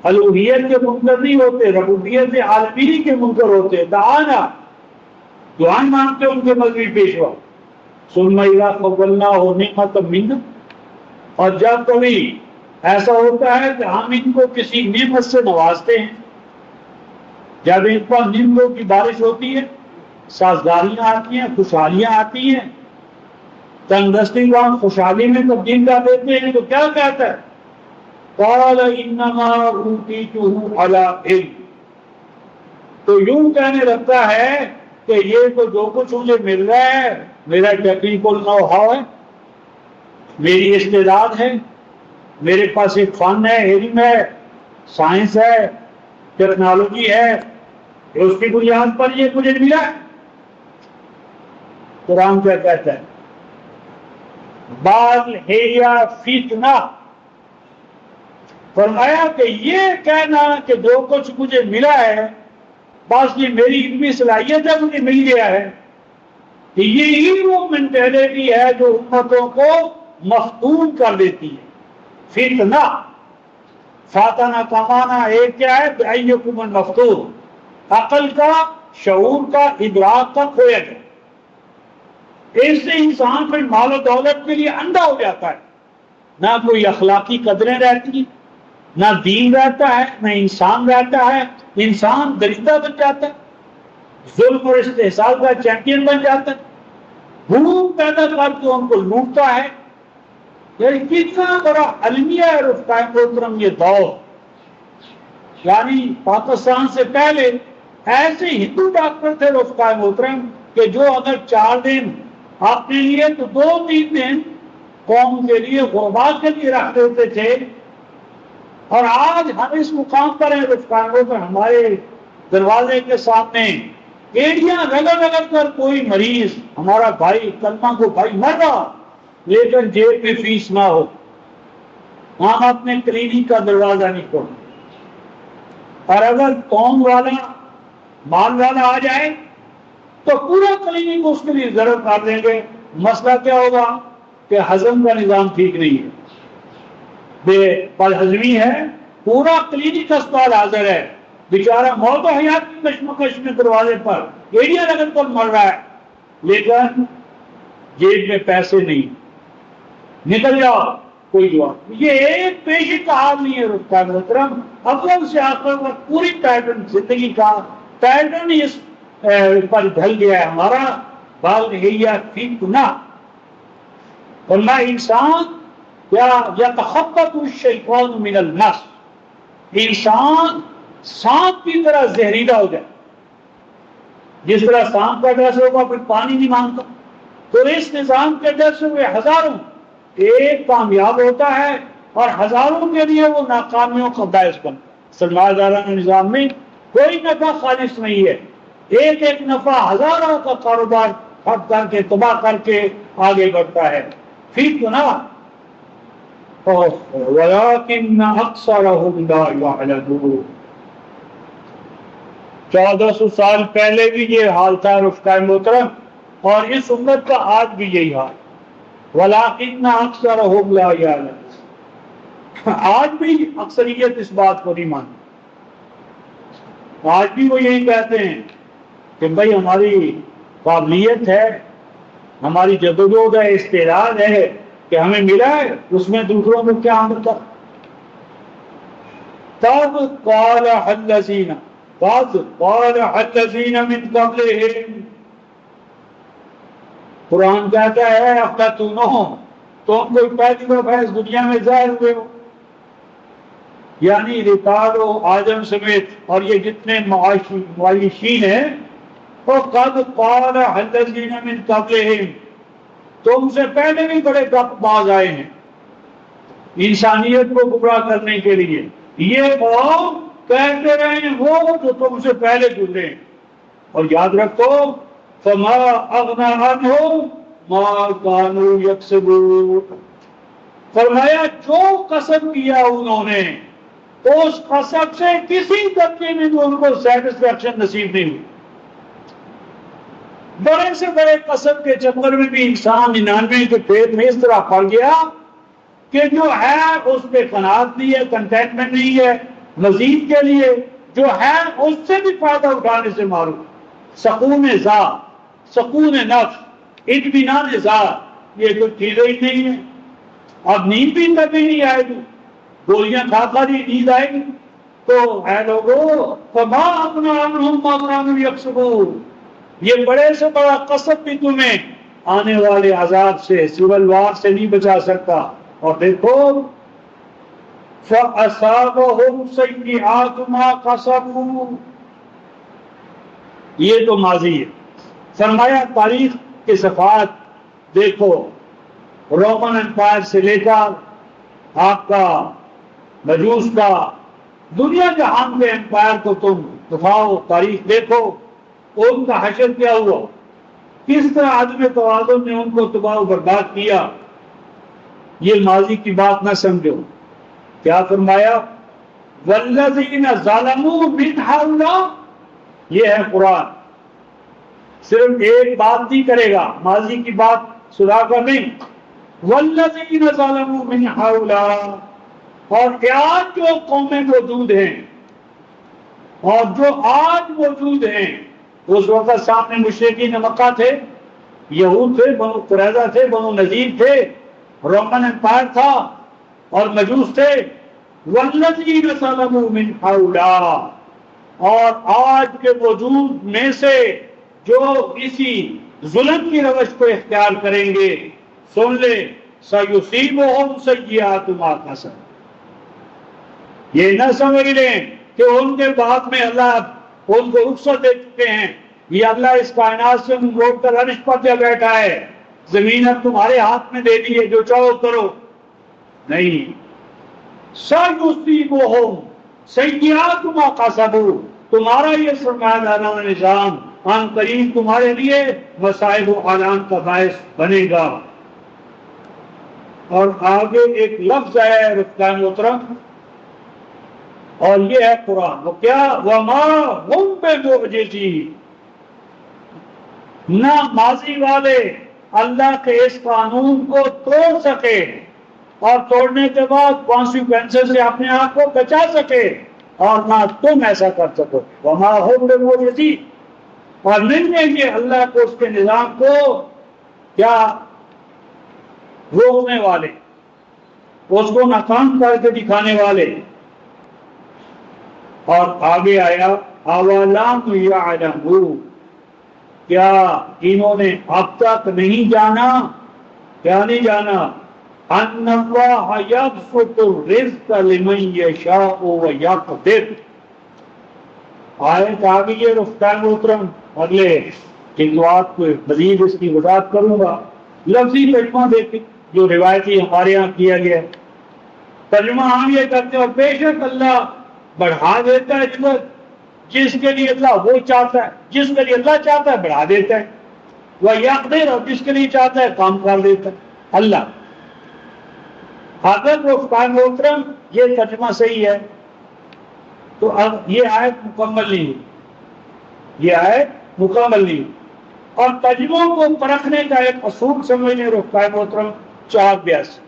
الوہیت کے منکر نہیں ہوتے، ربوبیت عالمینی کے منکر ہوتے. دعانا، دعائیں مانگتے ان کے مذہبی پیشوا. ثم اذا قبلناه نعمة منا، اور جب کبھی ایسا ہوتا ہے کہ ہم ان کو کسی نعمت سے نوازتے ہیں، جب ان پر نعمتوں کی بارش ہوتی ہے، سازگاریاں آتی ہیں، خوشحالیاں آتی ہیں، تندرستی کو ہم خوشحالی میں تبدیل کر دیتے ہیں، تو کیا کہتا ہے؟ قال انما اوتیتہ علی علم، تو یوں کہنے لگتا ہے کہ یہ تو جو کچھ مجھے مل رہا ہے میرا ٹیکنیکل نو ہاؤ ہے، میری استعداد ہے، میرے پاس ایک فن ہے، علم ہے، سائنس ہے، ٹیکنالوجی ہے، اس کی بنیاد پر یہ مجھے ملا ہے. قرآن کیا کہتا ہے؟ بَلْ هِيَ فِتْنَةٌ، فرمایا کہ یہ کہنا کہ جو کچھ مجھے ملا ہے بس یہ میری علمی صلاحیت ہے، مجھے مل گیا ہے، کہ یہ وہ مینٹیلٹی ہے جو امتوں کو مفتون کر دیتی ہے. فتنہ، فاتنہ کا معنی ایک کیا ہے؟ بِأَيِّكُمُ الْمَفْتُونُ، عقل کا، شعور کا، ادراک کا کھویا جائے. اس سے انسان پھر مال و دولت کے لیے اندھا ہو جاتا ہے، نہ کوئی اخلاقی قدریں رہتی، نہ دین رہتا ہے، نہ انسان رہتا ہے. انسان درندہ بن جاتا ہے، ظلم اور استحصال کا چیمپئن بن جاتا ہے، بھوک پیدا کر کے ان کو لوٹتا ہے. یعنی کتنا بڑا المیہ ہے رفقا محترم یہ دور. یعنی پاکستان سے پہلے ایسے ہندو ڈاکٹر تھے رفقا محترم کہ جو اگر 4 دن اپنے لیے تو 2-3 دن قوم کے لیے غربا کے لیے رکھ دیتے تھے. اور آج ہم اس مقام پر ہیں رفقا محترم، ہمارے دروازے کے سامنے ایڑیاں رگڑ رگڑ کر کوئی مریض ہمارا بھائی کلمہ کو بھائی مر رہا، لیکن جیب میں فیس نہ ہو، ہم اپنے کلینک کا دروازہ نہیں کھولتے. اور اگر قوم والا مال والا آ جائے تو پورا کلینک اس کے لیے ضرور کر دیں گے. مسئلہ کیا ہوگا کہ ہضم کا نظام ٹھیک نہیں ہے، بے بدہضمی ہے، پورا کلینک اسپتال حاضر ہے، بیچارہ موت و حیات کی کشمکش میں دروازے پر ایڑیاں رگڑ کر مر رہا ہے، لیکن جیب میں پیسے نہیں، نکل جاؤ کوئی جواب. یہ ایک پیشی کا حال نہیں ہے رفقا محترم. اول سے آخر تک پوری پیٹرن زندگی کا پیٹرن اس پر ڈھل گیا ہے ہمارا. بَلْ هِيَ فِتْنَةٌ، ورنہ انسان یا يَتَخَبَّطُ الشَّيْطَانُ مِنَ الْمَسِّ، انسان سانپ کی طرح زہریلا ہو جائے. جس طرح سانپ کا ڈر سے ہوگا پھر پانی نہیں مانگتا، تو اس نظام کے ڈر سے وہ ہزاروں ایک کامیاب ہوتا ہے اور ہزاروں کے لیے وہ ناکامیوں کا باعث بنتا ہے. سرمایہ دارانہ نظام میں کوئی نفع خالص نہیں ہے، ایک ایک نفع ہزاروں کا کاروبار ٹھپ کر کے تباہ کر کے آگے بڑھتا ہے. فتنہ وَلَٰكِنَّ أَكْثَرَهُمْ لَا يَعْلَمُونَ، 1400 سال پہلے بھی یہ حال تھا رفقائے محترم، اور اس امت کا آج بھی یہی حال، وَلَٰكِنَّ أَكْثَرَهُمْ لَا يَعْلَمُونَ۔ آج بھی اکثریت اس بات کو نہیں مانتی، آج بھی وہ یہی کہتے ہیں کہ بھائی ہماری قابلیت ہے، ہماری جدوجہد ہے، استعداد ہے کہ ہمیں ملا ہے، اس میں دوسروں کو کیا ملتا۔ تب قال الذین من قبلہم، قرآن کہتا ہے افتتونہم، تم کوئی پہلی دفعہ اس دنیا میں ظاہر ہوئے ہو، یعنی ریکارڈ و آدم سمیت اور یہ جتنے معاشین ہیں، وَقَدْ قَالَ الَّذِينَ مِن قَبْلِهِمْ، تم سے پہلے بھی بڑے گپ باز آئے ہیں انسانیت کو گمراہ کرنے کے لیے، یہ قوم کہتے رہے ہیں وہ جو تم سے پہلے گزرے ہیں، اور یاد رکھو فَمَا أَغْنَىٰ عَنْهُمْ مَا كَانُوا يَكْسِبُونَ، فرمایا جو کسب کیا انہوں نے اس کسب سے کسی درجے میں ان کو سیٹسفیکشن نصیب نہیں ہوئی۔ بڑے سے بڑے کسب کے چکر میں بھی انسان 99 کے پیٹ میں اس طرح پڑ گیا کہ جو ہے اس پہ قناعت نہیں ہے، کنٹینٹمنٹ نہیں ہے، مزید کے لیے جو ہے اس سے بھی فائدہ اٹھانے سے معروف، سکون ذات، سکون نفس، اطمینان ذات، یہ کوئی چیزیں ہی نہیں ہے۔ اب نیند بھی کبھی نہیں آئے گی، گولیاں کھا کر ہی نیند آئے گی، تو اے لوگوں فما اغنی عنہم ما کانوا یکسبون، یہ بڑے سے بڑا قصب بھی تمہیں آنے والے عذاب سے، سول وار سے نہیں بچا سکتا۔ اور دیکھو فَأَصَابَهُمْ سَيِّئَاتُ مَا كَسَبُوا، یہ تو ماضی ہے۔ فرمایا تاریخ کے صفحات دیکھو، رومن امپائر سے لے کر آپ کا مجوس کا، دنیا جہان کے امپائر کو تم دکھاؤ، تاریخ دیکھو، ان کا حشر کیا ہوا، کس طرح عدم توازن نے ان کو تباہ و برباد کیا۔ یہ ماضی کی بات نہ سمجھو، کیا فرمایا والذین ظلموا من هؤلاء، یہ ہے قرآن، صرف ایک بات نہیں کرے گا، ماضی کی بات سنا کر نہیں، والذین ظلموا من هؤلاء، اور آج جو قومیں موجود ہیں اور جو آج موجود ہیں، اس وقت سامنے مشرکین مکہ تھے، یہود تھے، بنو قریظہ تھے، بنو نذیر تھے، رومن امپائر تھا اور مجوس تھے، والذین ظلموا من هؤلاء، اور آج کے وجود میں سے جو اسی ظلم کی روش کو اختیار کریں گے، سن لے سیصیبہم سیئات ما کسبوا، یہ نہ سمجھ لیں کہ ان کے بعد میں اللہ ان کو رخصت دے چکے ہیں، یہ اللہ اس کائنات سے روک کر عرش پر جا بیٹھا ہے، زمین اب تمہارے ہاتھ میں دے دی ہے، جو چاہو کرو، نہیں، سَيُصِيبُهُمْ سَيِّئَاتُ مَا كَسَبُوا، تمہارا یہ سرمایہ دارانہ نظام آن قریب تمہارے لیے مصائب و آلام کا باعث بنے گا۔ اور آگے ایک لفظ ہے رفقائے محترم، اور یہ ہے قرآن، وہ کیا وَمَا هُمْ بِمُعْجِزِينَ، نہ ماضی والے اللہ کے اس قانون کو توڑ سکے اور توڑنے کے بعد کانسیکوینسز سے اپنے آپ کو بچا سکے، اور نہ تم ایسا کر سکو، وَمَا هُمْ بِمُعْجِزِينَ، اور نہیں ہے یہ اللہ کو اس کے نظام کو کیا روکنے والے، اس کو ناکام کر کے دکھانے والے۔ اور آگے آیا اَوَلَمْ يَعْلَمُوا، کیا انہوں نے اب تک نہیں جانا، کیا نہیں جانا، أَنَّ اللَّهَ يَبْسُطُ الرِّزْقَ لِمَن يَشَاءُ وَيَقْدِرُ، آیت آگے یہ رفتار محترم، اگلے جنوات کو مزید اس کی وضاحت کروں گا۔ لفظی ترجمہ دیکھیں جو روایتی ہمارے یہاں کیا گیا ہے، ترجمہ ہم یہ کرتے ہیں، بے شک اللہ بڑھا دیتا ہے رزق جس کے لیے اللہ وہ چاہتا ہے، جس کے لیے اللہ چاہتا ہے بڑھا دیتا ہے، وَيَقْدِرُ، اور جس کے لیے چاہتا ہے کام کر دیتا ہے اللہ۔ اگر رفقائے محترم یہ ترجمہ صحیح ہے تو اب یہ آیت مکمل نہیں ہوئی، یہ آیت مکمل نہیں. اور ترجموں کو پرکھنے کا ایک اصول سمجھنے رکھا ہے محترم 482.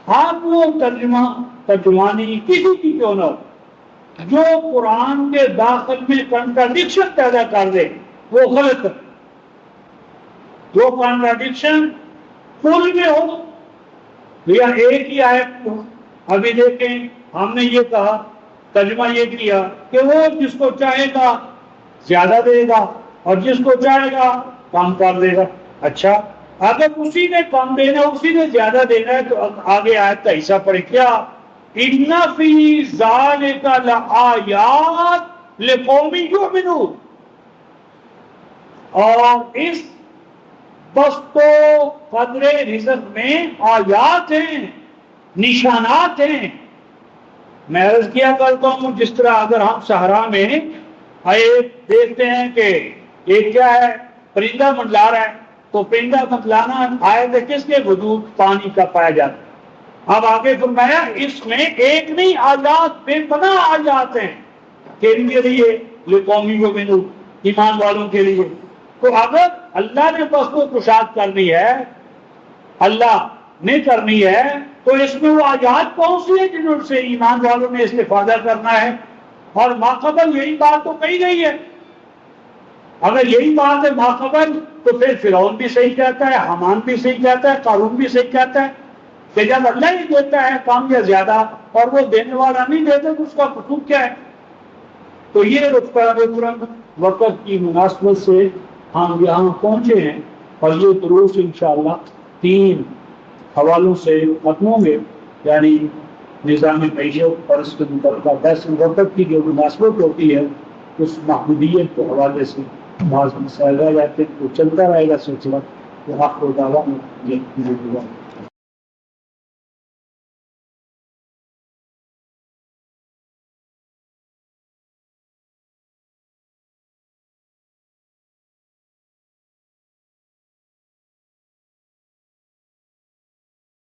آپ وہ ترجمانی کسی کی کیوں نہ ہو جو قرآن کے داخل میں کنٹراڈکشن پیدا کر دے وہ غلط ہے. جو کنٹراڈکشن پول میں ہو یا ایک ہی آیت کو. ابھی دیکھیں ہم نے یہ کہا ترجمہ یہ کیا کہ وہ جس کو چاہے گا زیادہ دے گا اور جس کو چاہے گا کم کر دے گا. اچھا اگر اسی نے کم دینا اسی نے زیادہ دینا ہے تو آگے آیت کا حصہ پڑے کیا ان فی ذالک لآیات لقوم یؤمنون. اور اس بست و قدر رزق میں آیات ہیں نشانات ہیں. میں عرض کیا کرتا ہوں جس طرح اگر ہم صحرا میں دیکھتے ہیں کہ ایک کیا ہے پرندہ منڈلا رہا ہے تو پرندہ منڈلانا آیت کس کے وجود پانی کا پایا جاتا ہے. اب آگے فرمایا اس میں ایک نہیں آیات بے پناہ آیات ہیں کے لیے لقوم یؤمنون ایمان والوں کے لیے. تو اگر اللہ نے بس کو کشاد کرنی ہے اللہ نے کرنی ہے تو اس میں وہ آیات کون سی ہیں جن سے ایمان والوں نے استفادہ کرنا ہے. اور ماقبل یہی بات تو کہی گئی ہے. اگر یہی بات ہے ماقبل تو پھر فرعون بھی صحیح کہتا ہے حمان بھی صحیح کہتا ہے قارون بھی صحیح کہتا ہے کہ جب اللہ ہی دیتا ہے کم یا زیادہ اور وہ دینے والا نہیں دیتا تو اس کا قصور کیا ہے. تو یہ رفتہ وقت کی مناسبت سے ہم یہاں پہنچے ہیں اور یہ دروس انشاءاللہ 3 حوالوں سے ختم ہوں گے. یعنی نظام معیشت اور اس کے متعلقہ بحث وقت کی جو مناسبت ہوتی ہے اس محدودیت کے حوالے سے بعض مسائل رہ جاتے ہیں تو چلتا رہے گا سلسلہ. آخر دعوانا